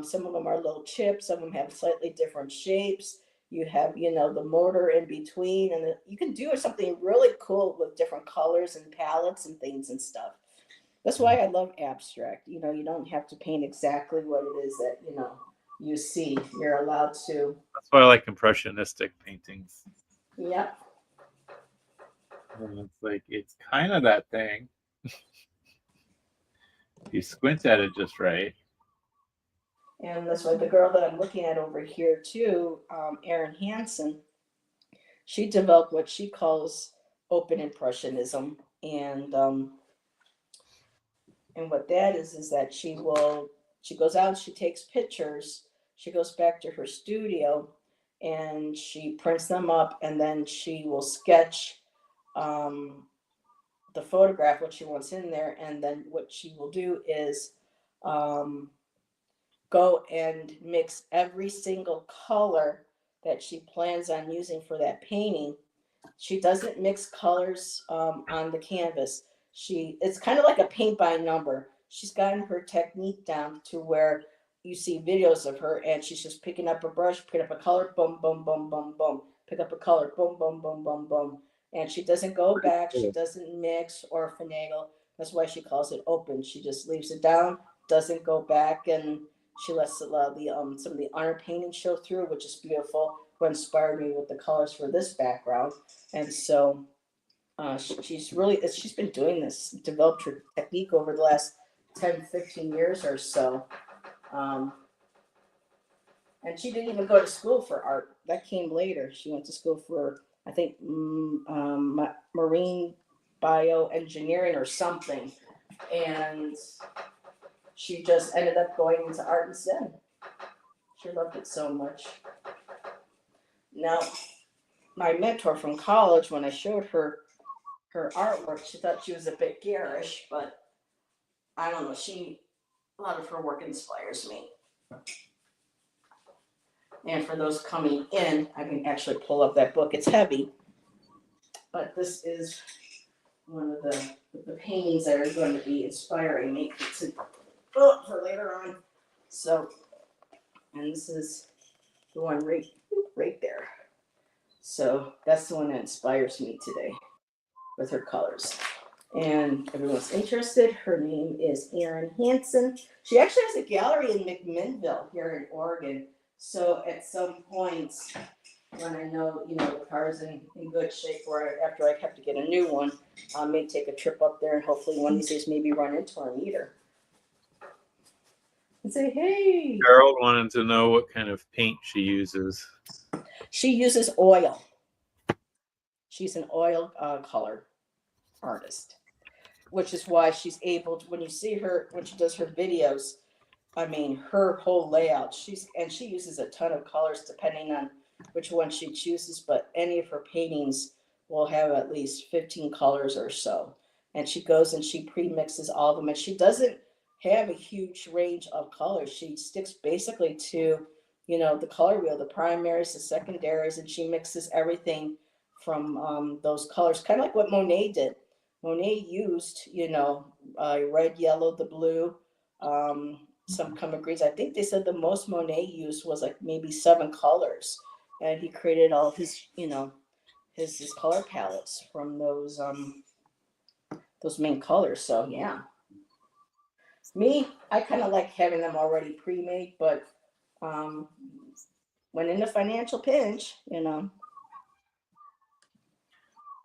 some of them are little chips, some of them have slightly different shapes. You have, the mortar in between, and you can do something really cool with different colors and palettes and things and stuff. That's why I love abstract. You don't have to paint exactly what it is that, you see. You're allowed to. That's why I like impressionistic paintings. Yep. And it's like, it's kind of that thing. If you squint at it just right. And that's why the girl that I'm looking at over here too, Erin Hansen, she developed what she calls open impressionism, and what that is that she goes out, she takes pictures, she goes back to her studio, and she prints them up, and then she will sketch the photograph, what she wants in there, and then what she will do is um, go and mix every single color that she plans on using for that painting. She doesn't mix colors on the canvas. It's kind of like a paint by number. She's gotten her technique down to where you see videos of her and she's just picking up a brush, pick up a color, boom, boom, boom, boom, boom, pick up a color, boom, boom, boom, boom, boom. And she doesn't go back, she doesn't mix or finagle. That's why she calls it open. She just leaves it down, doesn't go back, and she lets some of the iron painting show through, which is beautiful. What inspired me with the colors for this background. And so she's been doing this, developed her technique over the last 10, 15 years or so. And she didn't even go to school for art. That came later. She went to school for, I think, marine bioengineering or something. And she just ended up going into art instead. She loved it so much. Now, my mentor from college, when I showed her artwork, she thought she was a bit garish, but I don't know. A lot of her work inspires me. And for those coming in, I can actually pull up that book. It's heavy, but this is one of the paintings that are going to be inspiring me for later on. So, and this is the one right there. So that's the one that inspires me today with her colors. And everyone's interested, her name is Erin Hansen. She actually has a gallery in McMinnville here in Oregon. So at some point, when I know, the car's in good shape, or after I have to get a new one, I may take a trip up there and hopefully one of these days maybe run into her and meet her. And say, hey. Harold wanted to know what kind of paint she uses. She uses oil. She's an oil color artist, which is why she's able to, when you see her, when she does her videos, I mean, her whole layout, she uses a ton of colors depending on which one she chooses, but any of her paintings will have at least 15 colors or so. And she goes and she pre-mixes all of them, and she doesn't have a huge range of colors. She sticks basically to, the color wheel, the primaries, the secondaries, and she mixes everything from those colors, kind of like what Monet did. Monet used, red, yellow, the blue, some common greens. I think they said the most Monet used was like maybe 7 colors, and he created all his, his color palettes from those main colors. So yeah, me, I kind of like having them already pre-made, but when in a financial pinch,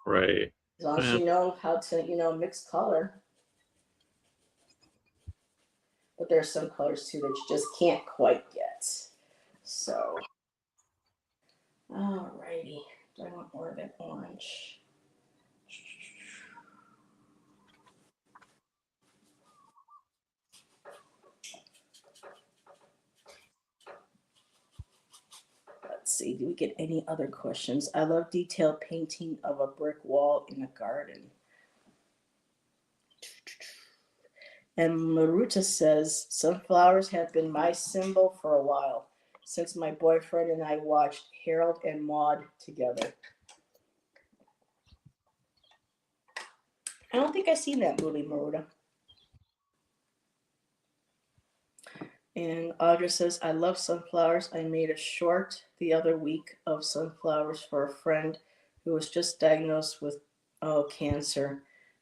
right, as long as you know how to, mix color. But there's some colors too that you just can't quite get. So, alrighty. Do I want more of that orange? Let's see, do we get any other questions? I love detailed painting of a brick wall in a garden. And Maruta says, sunflowers have been my symbol for a while, since my boyfriend and I watched Harold and Maude together. I don't think I've seen that movie, Maruda. And Audra says, I love sunflowers. I made a short the other week of sunflowers for a friend who was just diagnosed with cancer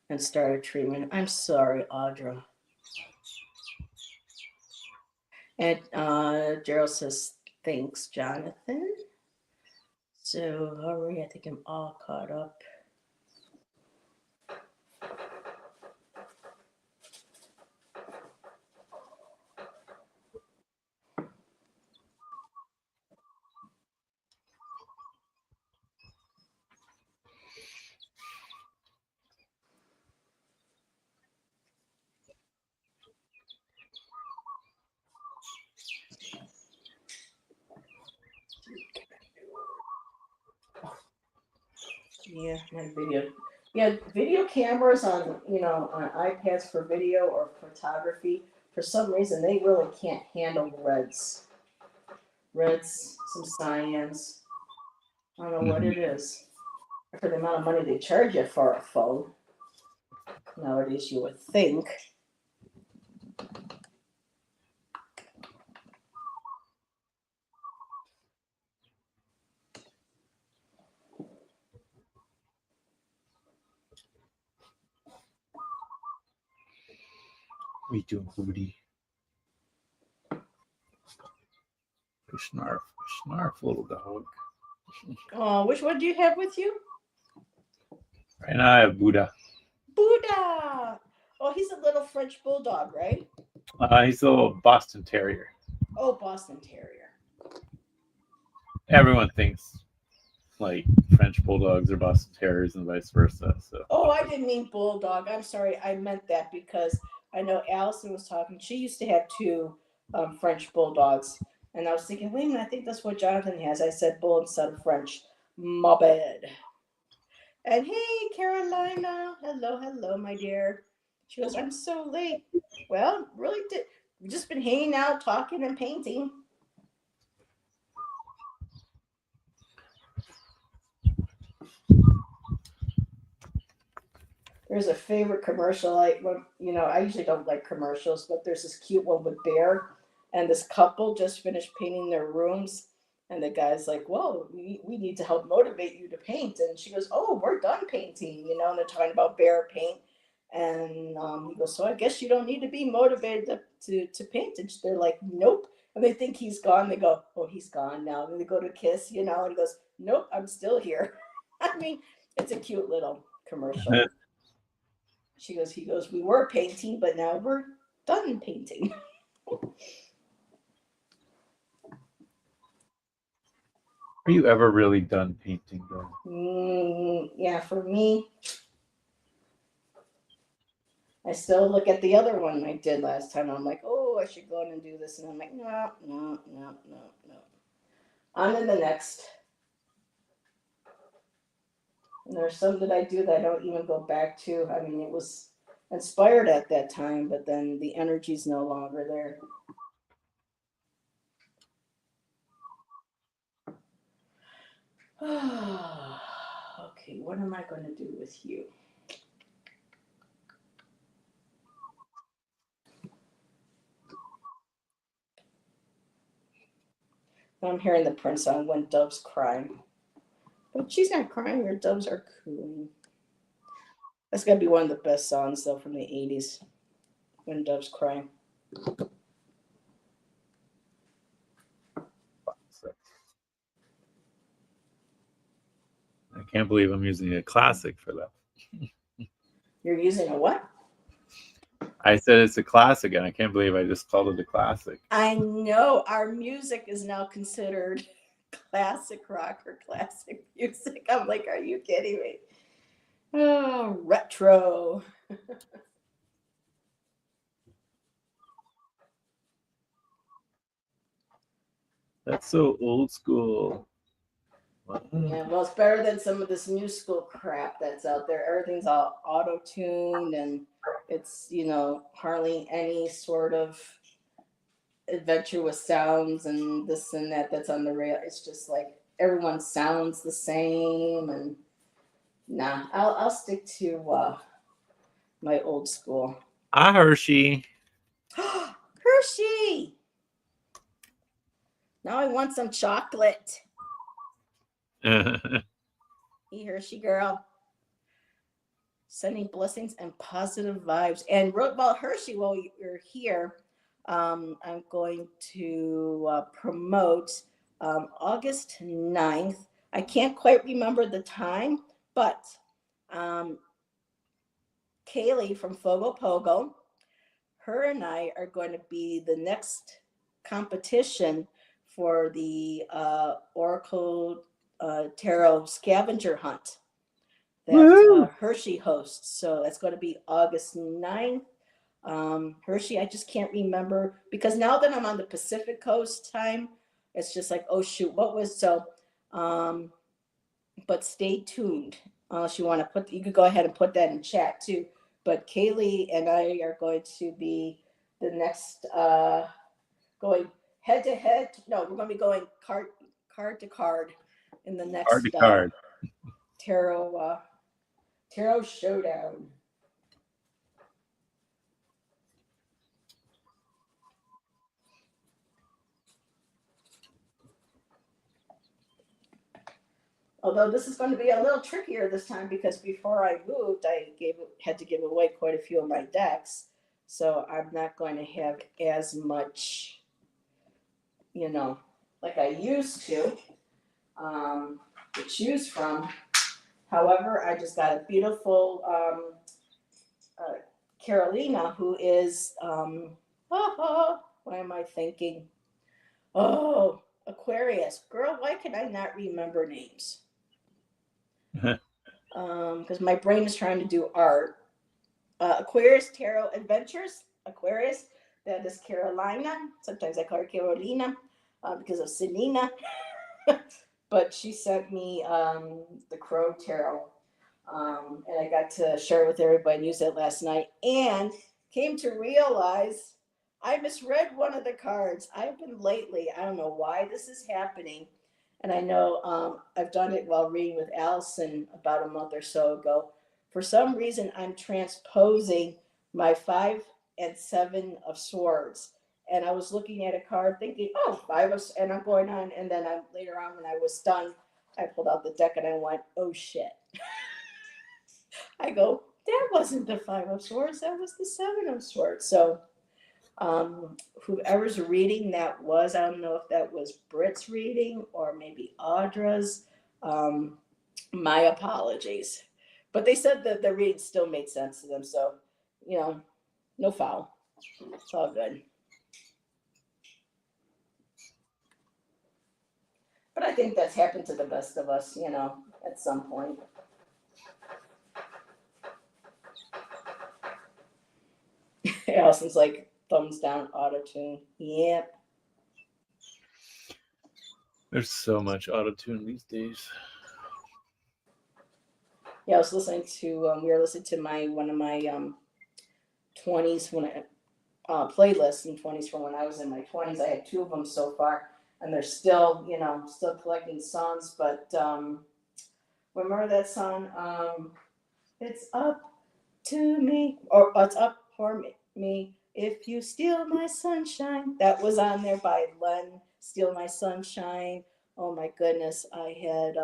and started treatment. I'm sorry, Audra. And Gerald says, thanks, Jonathan. So, all right, I think I'm all caught up. Yeah, my video. Yeah, video cameras on on iPads for video or photography. For some reason, they really can't handle reds, some cyans. I don't know what it is. For the amount of money they charge you for a phone nowadays, you would think. What are you doing, Booty? Snarf, snarf, little dog. Oh, which one do you have with you? Right now I have Buddha. Buddha. Oh, he's a little French bulldog, right? He's a little Boston Terrier. Oh, Boston Terrier. Everyone thinks like French bulldogs are Boston Terriers and vice versa. So. Oh, I didn't mean bulldog. I'm sorry. I meant that because I know Allison was talking. She used to have two French bulldogs. And I was thinking, wait a minute, I think that's what Jonathan has. I said bull instead of French. My bad. And hey, Carolina. Hello, hello, my dear. She goes, I'm so late. Well, really, we've just been hanging out, talking, and painting. There's a favorite commercial. I usually don't like commercials, but there's this cute one with Bear, and this couple just finished painting their rooms, and the guy's like, "Whoa, we need to help motivate you to paint," and she goes, "Oh, we're done painting," and they're talking about Bear paint, and he goes, "So I guess you don't need to be motivated to paint," and they're like, "Nope," and they think he's gone. They go, "Oh, he's gone now," and they go to kiss, and he goes, "Nope, I'm still here." I mean, it's a cute little commercial. He goes, we were painting, but now we're done painting. Are you ever really done painting, though? Yeah, for me, I still look at the other one I did last time. I'm like, oh, I should go in and do this. And I'm like, no, no, no, no, no. On to the next. And there's some that I do that I don't even go back to. I mean, it was inspired at that time, but then the energy's no longer there. Okay, what am I going to do with you? I'm hearing the Prince song, When Doves Cry. But she's not crying, her doves are cooing. That's got to be one of the best songs, though, from the 80s. When Doves Cry. I can't believe I'm using a classic for that. You're using a what? I said it's a classic, and I can't believe I just called it a classic. I know our music is now considered classic rock or classic music. I'm like, are you kidding me? Oh, retro. That's so old school. Yeah, well, it's better than some of this new school crap that's out there. Everything's all auto-tuned and it's, hardly any sort of adventure with sounds and this and that that's on the rail. It's just like everyone sounds the same and nah, I'll stick to my old school. Ah, Hershey. Hershey! Now I want some chocolate. Hey, Hershey girl. Sending blessings and positive vibes. And wrote about Hershey while you're here. I'm going to promote August 9th. I can't quite remember the time, but Kaylee from Fogo Pogo, her and I are going to be the next competition for the Oracle Tarot scavenger hunt that Hershey hosts. So that's going to be August 9th. Hershey, I just can't remember because now that I'm on the Pacific Coast time, it's just like, oh shoot, what was so? But stay tuned. Unless you want to put, you could go ahead and put that in chat too. But Kaylee and I are going to be the next going head to head. No, we're going to be going card to card in the next tarot showdown. Although this is going to be a little trickier this time because before I moved, I had to give away quite a few of my decks. So I'm not going to have as much, like I used to choose from. However, I just got a beautiful Carolina who is, what am I thinking? Oh, Aquarius. Girl, why can I not remember names? Because my brain is trying to do art. Aquarius Tarot Adventures. Aquarius. That is Carolina. Sometimes I call her Carolina because of Selena. But she sent me the Crow Tarot. And I got to share it with everybody and use it last night. And came to realize I misread one of the cards. I've been lately, I don't know why this is happening. And I know I've done it while reading with Allison about a month or so ago. For some reason, I'm transposing my 5 and 7 of swords. And I was looking at a card thinking, oh, 5 of, and I'm going on. And then later on when I was done, I pulled out the deck and I went, oh, shit. I go, that wasn't the 5 of swords. That was the 7 of swords. So whoever's reading that was, I don't know if that was Britt's reading or maybe Audra's. My apologies. But they said that the reading still made sense to them. So, no foul. It's all good. But I think that's happened to the best of us, at some point. Allison's like, thumbs down, auto-tune. Yep. There's so much auto-tune these days. Yeah, I was listening to, we were listening to one of my 20s when playlists in 20s from when I was in my 20s. I had 2 of them so far, and they're still, still collecting songs. But remember that song, it's up to me, or it's up for me if you steal my sunshine. That was on there by Len, Steal My Sunshine. Oh my goodness, I had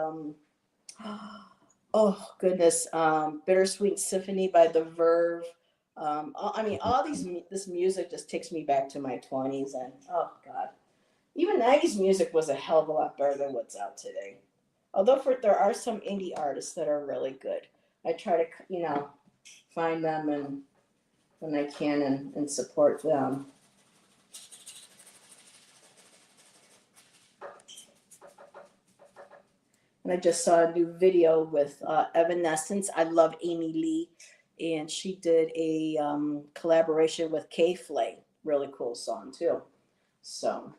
Bittersweet Symphony by The Verve. All this music just takes me back to my 20s, and oh god, even 90s music was a hell of a lot better than what's out today. Although there are some indie artists that are really good. I try to find them and when I can and support them. And I just saw a new video with Evanescence. I love Amy Lee, and she did a collaboration with K-Flay. Really cool song too. So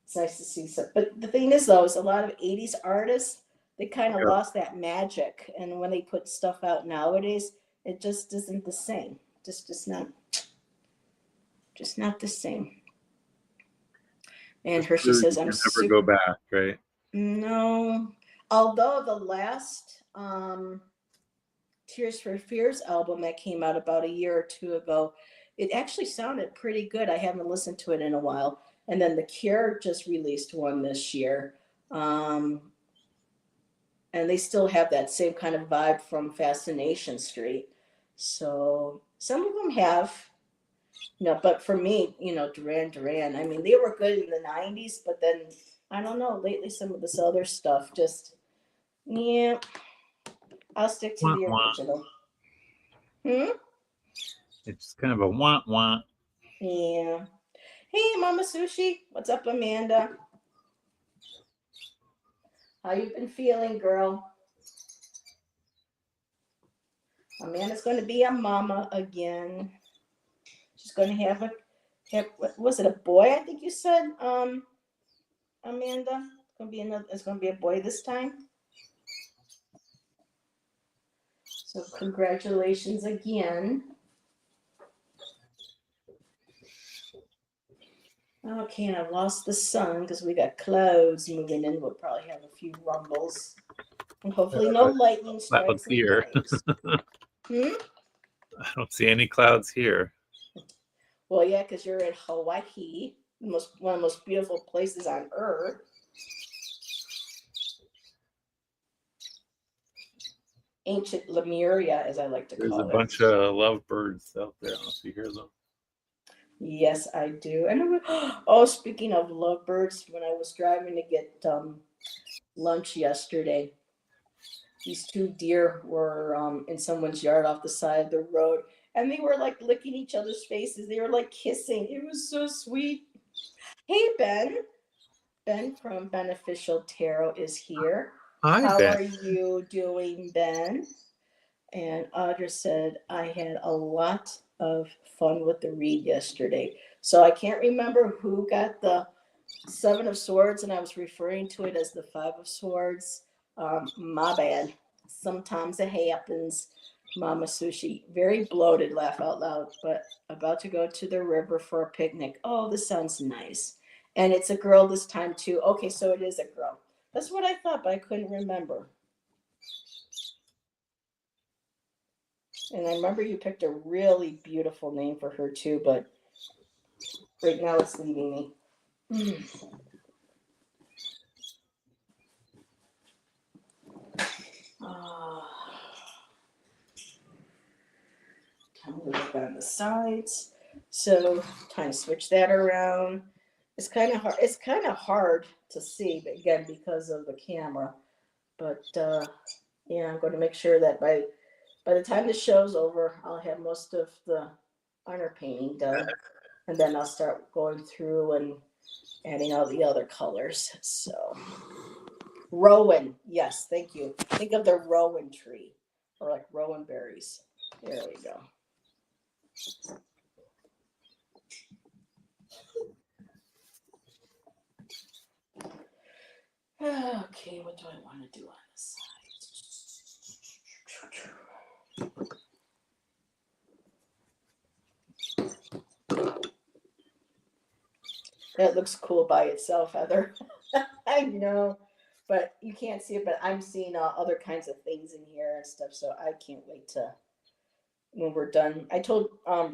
it's nice to see some. But the thing is, though, is a lot of 80s artists, they kind of lost that magic. And when they put stuff out nowadays, it just isn't the same. Just not the same. And Hershey says, "I'm never go back, right?" No, although the last Tears for Fears album that came out about a year or two ago. It actually sounded pretty good. I haven't listened to it in a while. And then The Cure just released one this year. Um, and they still have that same kind of vibe from Fascination Street. So some of them have, but for me, Duran Duran, I mean, they were good in the 90s, but then I don't know, lately some of this other stuff just, yeah, I'll stick to Wah, the wah. original. Hmm? It's kind of a want want. Yeah. Hey, Mama Sushi. What's up, Amanda? How you been feeling, girl? Amanda's going to be a mama again. She's going to what was it, a boy? I think you said, Amanda. It's going to be a boy this time. So congratulations again. Okay, and I've lost the sun because we got clouds moving in. We'll probably have a few rumbles. And hopefully no lightning Clouds strikes and here. Hmm? I don't see any clouds here. Well, yeah, because you're in Hawaii, one of the most beautiful places on earth. Ancient Lemuria, as I like to There's call a it. bunch of lovebirds out there. I don't know if you hear them. Yes, I do. And oh, speaking of lovebirds, when I was driving to get lunch yesterday, these two deer were in someone's yard off the side of the road, and they were like licking each other's faces. They were like kissing. It was so sweet. Hey, Ben. Ben from Beneficial Tarot is here. Hi, How Ben. are you doing, Ben? And Audra said, I had a lot of fun with the read yesterday. So I can't remember who got the Seven of Swords, and I was referring to it as the Five of Swords. My bad. Sometimes it happens. Mama Sushi, very bloated, laugh out loud, but about to go to the river for a picnic. Oh, this sounds nice. And it's a girl this time too. Okay, so it is a girl. That's what I thought, but I couldn't remember. And I remember you picked a really beautiful name for her too, but right now it's leaving me. Time to look on the sides. So time to switch that around. It's kind of hard. It's kind of hard to see, but again, because of the camera. But yeah, I'm going to make sure that by the time the show's over, I'll have most of the honor painting done, and then I'll start going through and adding all the other colors. So rowan, yes, thank you. Think of the rowan tree, or like rowan berries. There we go. Okay, what do I want to do on this side? That looks cool by itself, Heather. I know, but you can't see it. But I'm seeing other kinds of things in here and stuff, so I can't wait to when we're done. I told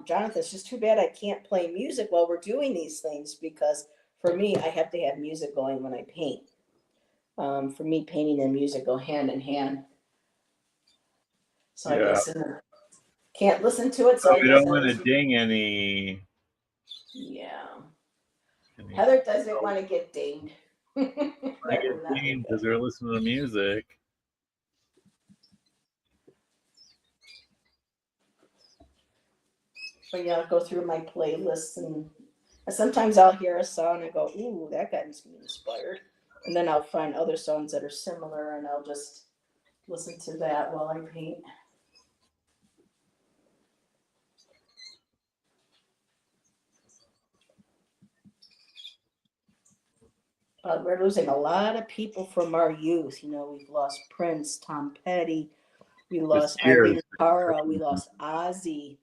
Jonathan, it's just too bad I can't play music while we're doing these things because for me, I have to have music going when I paint. For me, painting and music go hand in hand. So I Yeah. can't listen to it. So So I we guess don't want to ding any. Yeah. any Heather doesn't want to get dinged. I get dinged because we're listening to music. But yeah, I'll go through my playlists and sometimes I'll hear a song and go, ooh, that got me inspired. And then I'll find other songs that are similar and I'll just listen to that while I paint. But we're losing a lot of people from our youth. We've lost Prince, Tom Petty, we lost Irene Cara, we lost Ozzy.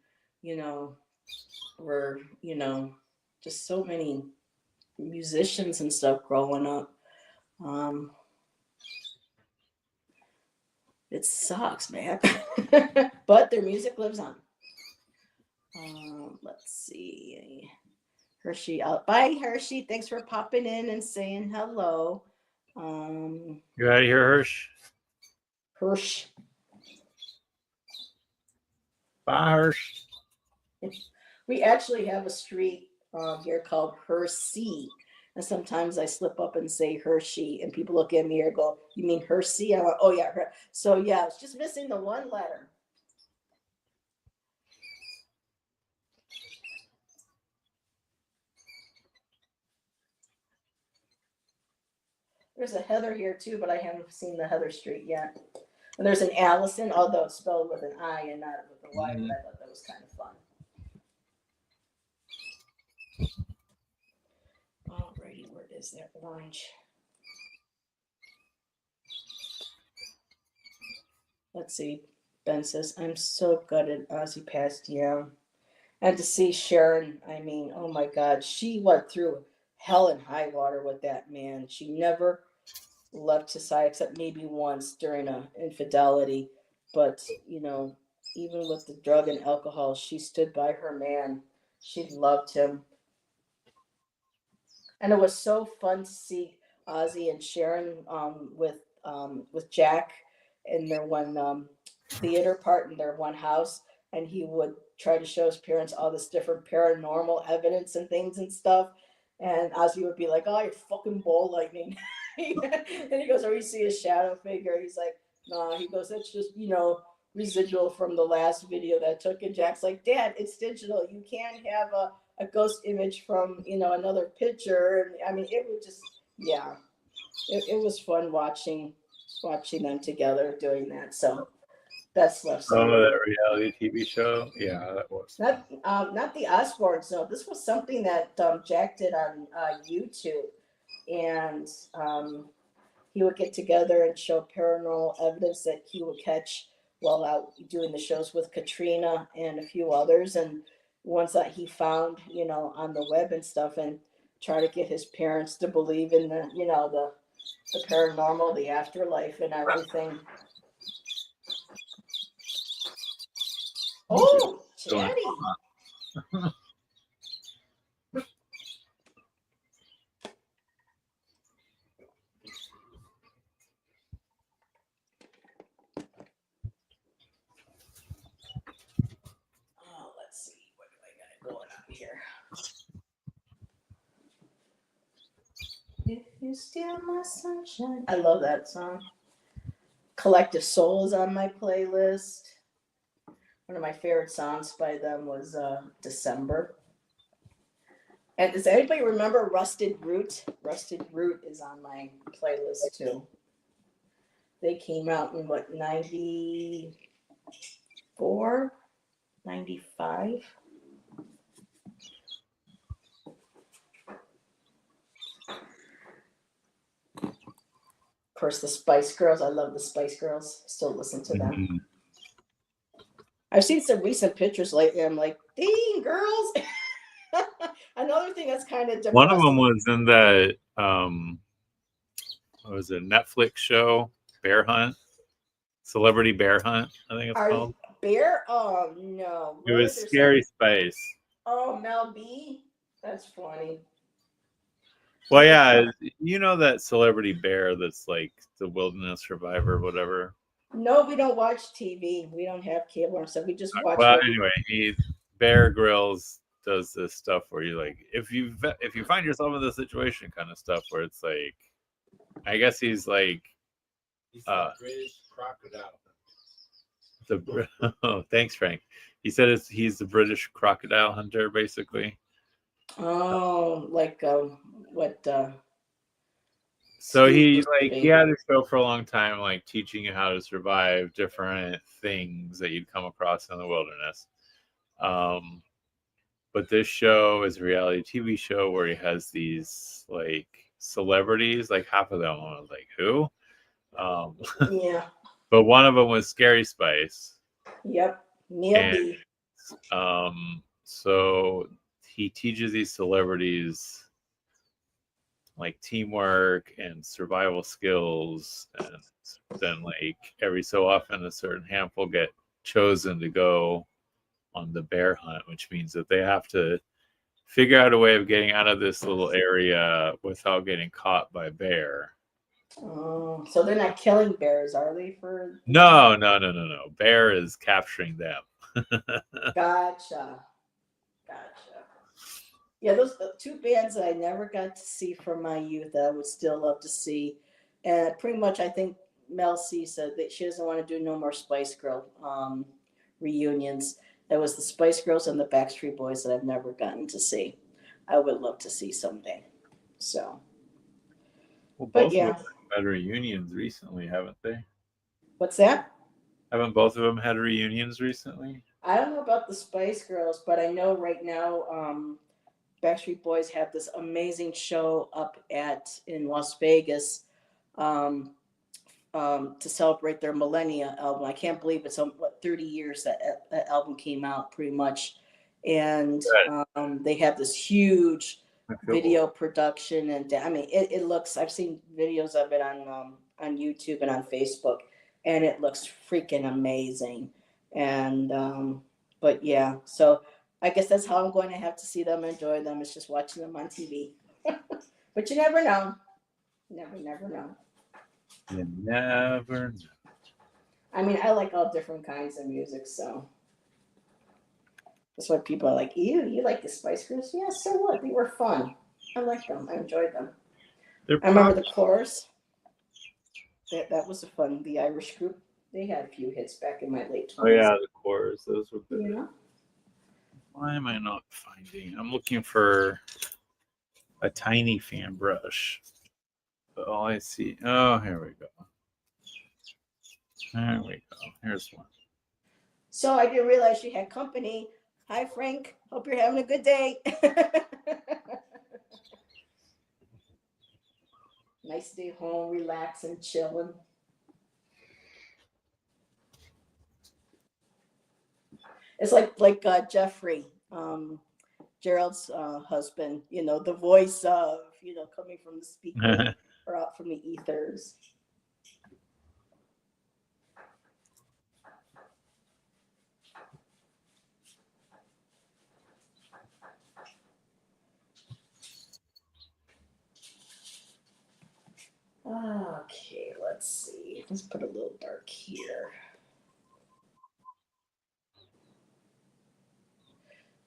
We're, just so many musicians and stuff growing up. It sucks, man. But their music lives on. Let's see. Hershey out. Bye, Hershey. Thanks for popping in and saying hello. You out of here, Hirsch? Hirsch. Bye, Hirsch. We actually have a street here called Hershey. And sometimes I slip up and say Hershey, and people look at me and go, "You mean Hershey?" I'm like, "Oh yeah." So yeah, it's just missing the one letter. There's a Heather here too, but I haven't seen the Heather Street yet. And there's an Allison, although it's spelled with an I and not with a Y, but I thought that was kind of fun. Alrighty, where is that orange? Let's see. Ben says, I'm so gutted Ozzy passed. Yeah. And to see Sharon, I mean, oh my God, she went through hell and high water with that man. She never left his side except maybe once during a infidelity. But, you know, even with the drug and alcohol, she stood by her man. She loved him. And it was so fun to see Ozzy and Sharon with Jack in their one theater part in their one house, and he would try to show his parents all this different paranormal evidence and things and stuff. And Ozzy would be like, "Oh, you're fucking ball lightning," and he goes, "Oh, you see a shadow figure?" He's like, "No," he goes, "That's just residual from the last video that took." And Jack's like, "Dad, it's digital. You can't have a ghost image from another picture." And I mean, it was just it was fun watching them together doing that. So that's left. Oh, that reality TV show. Yeah, that was not the Osbournes. No, this was something that Jack did on YouTube, and he would get together and show paranormal evidence that he would catch while out doing the shows with Katrina and a few others, and ones that he found, on the web and stuff, and try to get his parents to believe in the paranormal, the afterlife, and everything. Oh, Chatty. Let's see. What do I got going on here? If you steal my sunshine. I love that song. Collective Soul is on my playlist. One of my favorite songs by them was December. And does anybody remember Rusted Root? Rusted Root is on my playlist too. They came out in 94, 95? Of course, the Spice Girls. I love the Spice Girls. Still listen to them. Mm-hmm. I've seen some recent pictures lately. I'm like, dang, girls. Another thing that's kind of depressing. One of them was in that what was it, Netflix show, Bear Hunt? Celebrity Bear Hunt, I think it's called. Bear? Oh, no. It was Scary Spice. Oh, Mel B? That's funny. Well, yeah, you know that Celebrity Bear that's like the wilderness survivor, whatever. No, we don't watch TV. We don't have cable or stuff. We just watch. Well, anyway, Bear Grylls does this stuff where you like, if you find yourself in this situation, kind of stuff where it's like, I guess he's like, he's the British crocodile. Oh, thanks, Frank. He said he's the British crocodile hunter, basically. Oh, like what? So he had a show for a long time, like teaching you how to survive different things that you'd come across in the wilderness. But this show is a reality TV show where he has these like celebrities, like half of them. I was like, who? Yeah. But one of them was Scary Spice. Yep. Neil B. So he teaches these celebrities like teamwork and survival skills, and then like every so often a certain handful get chosen to go on the bear hunt, which means that they have to figure out a way of getting out of this little area without getting caught by a bear. Oh, so they're not killing bears, are they? No. Bear is capturing them. Gotcha. Yeah, those the two bands that I never got to see from my youth that I would still love to see. And pretty much I think Mel C said that she doesn't want to do no more Spice Girl reunions. That was the Spice Girls and the Backstreet Boys that I've never gotten to see. I would love to see someday. So, Well, but both of yeah, them had reunions recently, haven't they? what's that? Haven't both of them had reunions recently? I don't know about the Spice Girls, but I know right now Backstreet Boys have this amazing show up in Las Vegas um, to celebrate their Millennia album. I can't believe it's 30 years that album came out, pretty much, and they have this huge video production, and I mean it looks. I've seen videos of it on YouTube and on Facebook, and it looks freaking amazing. And but yeah, so I guess that's how I'm going to have to see them, enjoy them. It's just watching them on TV. But you never know. Never know. You never know. I mean, I like all different kinds of music, so that's why people are like, you like the Spice Girls? Yeah, so what? They were fun. I liked them. I enjoyed them. I remember the chorus. That was fun. The Irish group. They had a few hits back in my late 20s. Oh yeah, the chorus. Those were good. Yeah. Why am I not finding? I'm looking for a tiny fan brush. But all I see. Oh, here we go. There we go. Here's one. So I didn't realize you had company. Hi, Frank. Hope you're having a good day. Nice day home, relaxing, chilling. It's like Jeffrey, Gerald's husband. You know, the voice of coming from the speaker or out from the ethers. Okay, let's see. Let's put a little dark here.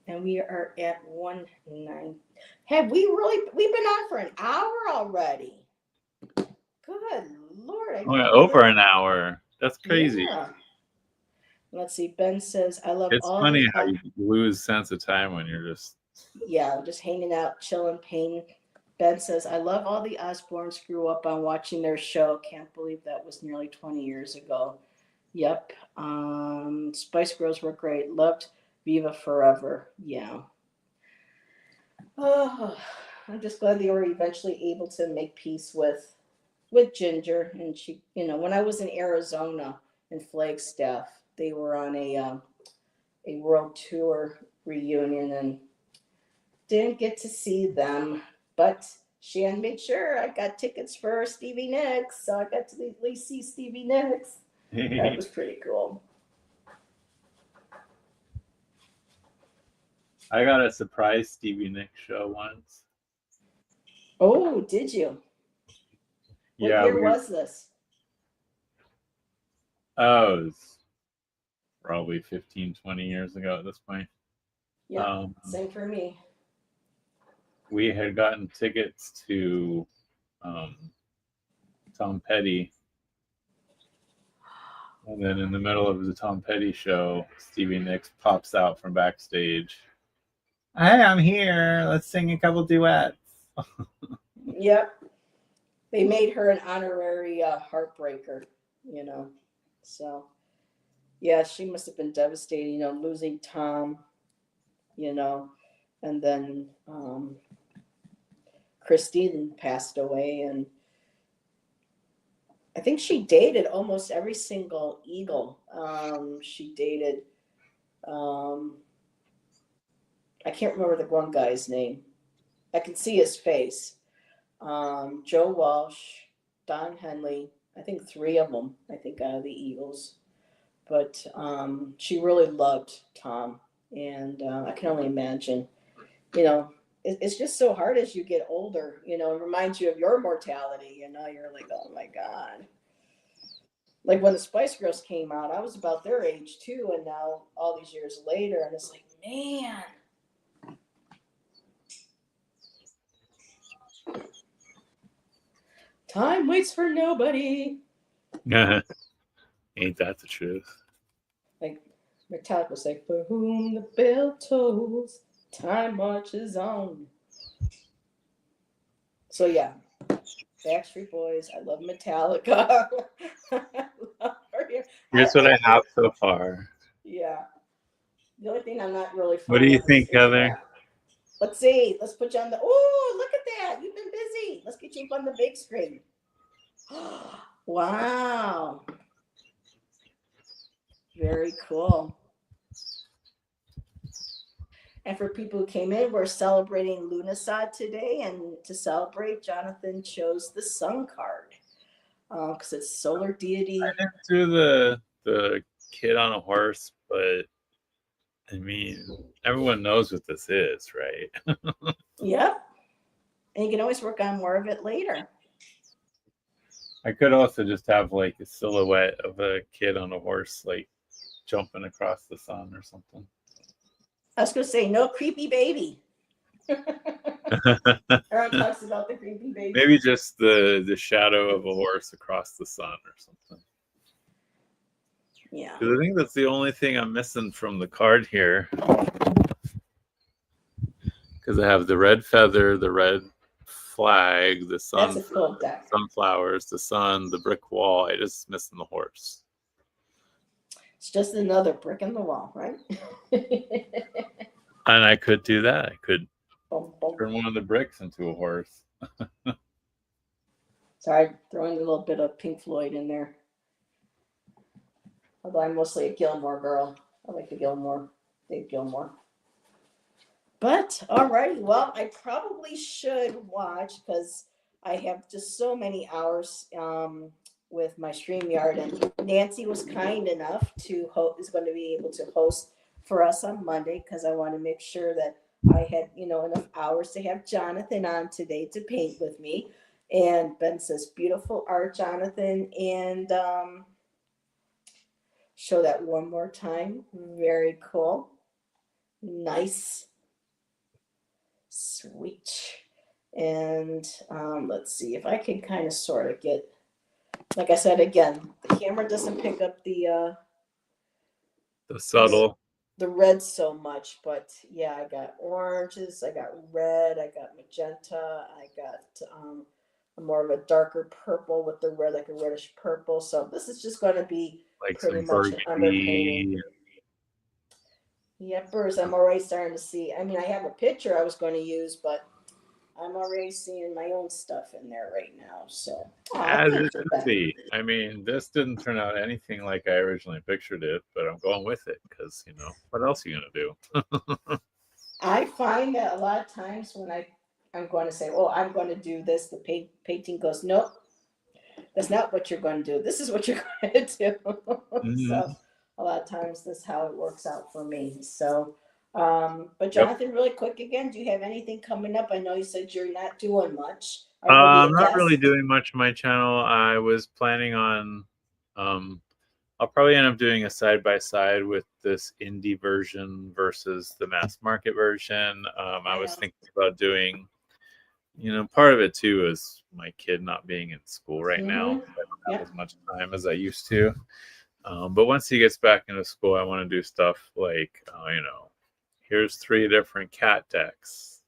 And we are at 1:09. We've been on for an hour already. Good Lord. Over an hour. That's crazy. Yeah. Let's see. Ben says, I love it's all funny how you lose sense of time when you're just hanging out, chilling, pain. Ben says, I love all the Osbournes, grew up on watching their show. Can't believe that was nearly 20 years ago. Yep. Spice Girls were great. Loved Viva Forever. Yeah. Oh, I'm just glad they were eventually able to make peace with Ginger. And she, when I was in Arizona in Flagstaff, they were on a world tour reunion and didn't get to see them. But Shan made sure I got tickets for Stevie Nicks, so I got to at least see Stevie Nicks. That was pretty cool. I got a surprise Stevie Nicks show once. Oh, did you? What year was this? Oh, it was probably 15, 20 years ago at this point. Yeah, same for me. We had gotten tickets to Tom Petty. And then in the middle of the Tom Petty show, Stevie Nicks pops out from backstage. Hey, I'm here. Let's sing a couple duets. Yep. They made her an honorary heartbreaker, So, yeah, she must have been devastated, losing Tom, and then Christine passed away, and I think she dated almost every single Eagle. She dated, I can't remember the one guy's name. I can see his face. Joe Walsh, Don Henley. I think three of them. I think out of the Eagles, but she really loved Tom, and I can only imagine. It's just so hard as you get older. It reminds you of your mortality. You're like, oh my god. Like when the Spice Girls came out, I was about their age too, and now all these years later, and it's like, man. Time waits for nobody. Ain't that the truth? Like Metallica was like, for whom the bell tolls, time marches on. So yeah, Backstreet Boys. I love Metallica. Here's what I have so far. Yeah. The only thing I'm not really fond What do you of think, is Heather? rap. Let's see. Let's put you on the. Oh, look at that! You've been busy. Let's get you up on the big screen. Wow. Very cool. And for people who came in, we're celebrating Lunasad today, and to celebrate, Jonathan chose the Sun card because it's solar deity. I didn't do the kid on a horse, but I mean, everyone knows what this is, right? Yep. And you can always work on more of it later. I could also just have like a silhouette of a kid on a horse, like jumping across the sun or something. I was going to say, no creepy baby. Everyone talks about the creepy baby. Maybe just the shadow of a horse across the sun or something. Yeah. Because I think that's the only thing I'm missing from the card here. Because I have the red feather, the red flag, the sun, That's a cool deck. sunflowers, the sun, the brick wall. I just missing the horse. It's just another brick in the wall, right? And I could do that. I could Boom, boom. turn one of the bricks into a horse. Sorry, throwing a little bit of Pink Floyd in there. Although I'm mostly a Gilmore girl. I like the Dave Gilmore. But alrighty, well, I probably should watch because I have just so many hours with my StreamYard, and Nancy was kind enough to is going to be able to host for us on Monday because I want to make sure that I had enough hours to have Jonathan on today to paint with me. And Ben says, beautiful art, Jonathan, and show that one more time. Very cool. Nice. Sweet. And let's see if I can kind of sort of get, like I said, again, the camera doesn't pick up the subtle. The red so much, but yeah, I got oranges, I got red, I got magenta, I got more of a darker purple with the red, like a reddish purple. So this is just going to be like pretty some much an underpainting. Yeah, birds. I'm already starting to see. I mean, I have a picture I was going to use, but I'm already seeing my own stuff in there right now. So, as it should be. I mean, this didn't turn out anything like I originally pictured it, but I'm going with it because what else are you gonna do? I find that a lot of times when I'm going to say, "Oh, I'm going to do this," the painting goes, "Nope, that's not what you're going to do. This is what you're going to do." Mm-hmm. So a lot of times that's how it works out for me. So, but Jonathan, really quick again, do you have anything coming up? I know you said you're not doing much. I'm not really doing much on my channel. I was planning on, I'll probably end up doing a side-by-side with this indie version versus the mass market version. I was thinking about doing, part of it too is my kid not being in school right now. I don't have as much time as I used to. But once he gets back into school, I want to do stuff like, here's 3 different cat decks.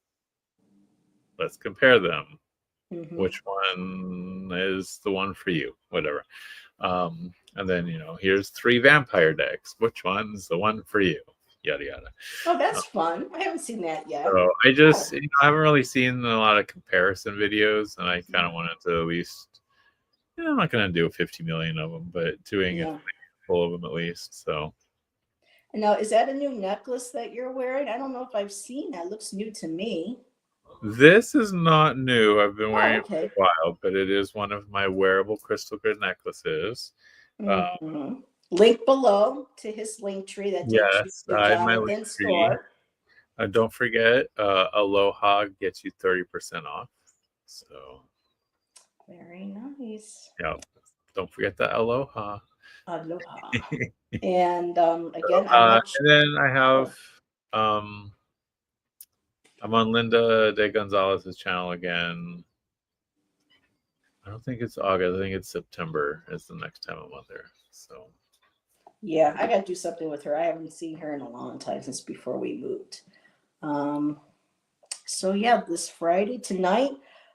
Let's compare them. Mm-hmm. Which one is the one for you? Whatever. And then, here's 3 vampire decks. Which one's the one for you? Yada, yada. Oh, that's fun. I haven't seen that yet. So I just, I haven't really seen a lot of comparison videos, and I kind of wanted to at least, I'm not going to do 50 million of them, but doing a full of them at least. So. Now, is that a new necklace that you're wearing? I don't know if I've seen that. It looks new to me. This is not new. I've been wearing Oh, it for okay. a while, but it is one of my wearable crystal grid necklaces. Mhm. Link below to his link tree that takes you Yes, to in my Jonathan's Linktree. store. Don't forget, Aloha gets you 30% off. So, Very nice. yeah, don't forget the Aloha. Aloha. And again, I'm not sure. And then I have, um, I'm on Linda de Gonzalez's channel again. I don't think it's August. I think it's September is the next time I'm on there. So, Yeah, I got to do something with her. I haven't seen her in a long time since before we moved. Um, so yeah, this Friday tonight.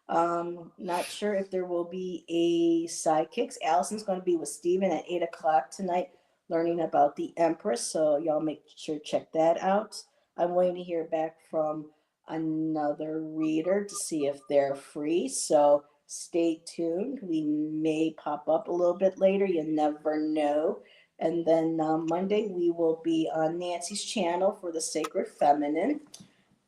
Not sure if there will be a sidekicks. Allison's going to be with Steven at 8 o'clock tonight, learning about the Empress. So y'all make sure to check that out. I'm waiting to hear back from another reader to see if they're free. So stay tuned. We may pop up a little bit later. You never know. And then Monday we will be on Nancy's channel for the Sacred Feminine,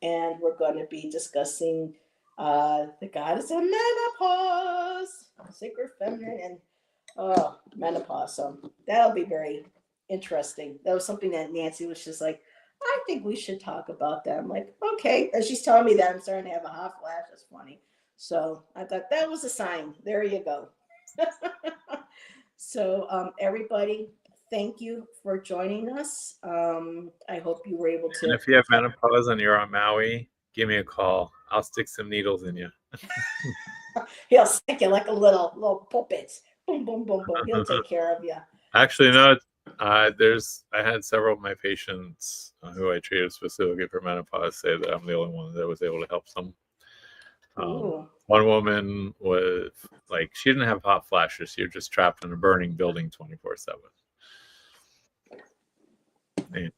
and we're going to be discussing the goddess of menopause, sacred feminine, and menopause. So that'll be very interesting. That was something that Nancy was just like, I think we should talk about that. I'm like, okay. And she's telling me that I'm starting to have a hot flash. That's funny. So I thought that was a sign. There you go. So everybody, thank you for joining us. I hope you were able and to. if you have menopause and you're on Maui, give me a call. I'll stick some needles in you. He'll stick you like a little puppet. Boom, boom, boom, boom. He'll take care of you. Actually, no. I had several of my patients who I treated specifically for menopause say that I'm the only one that was able to help them. Ooh. One woman was like, she didn't have hot flashes. She was just trapped in a burning building 24/7. And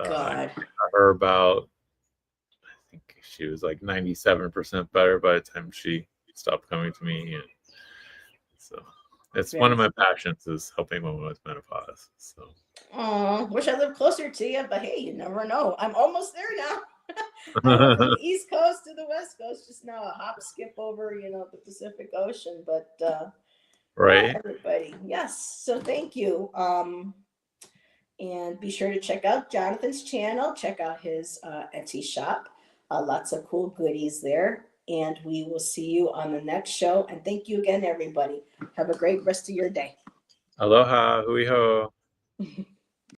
God. her about, I think she was like 97% better by the time she stopped coming to me. And so it's one of my passions is helping women with menopause. So Oh, wish I lived closer to you, but hey, you never know. I'm almost there now. I went from the East Coast to the West Coast, just now a hop, skip over, the Pacific Ocean. But right. everybody, yes. So thank you. And be sure to check out Jonathan's channel. Check out his Etsy shop. Lots of cool goodies there. And we will see you on the next show. And thank you again, everybody. Have a great rest of your day. Aloha, hui ho.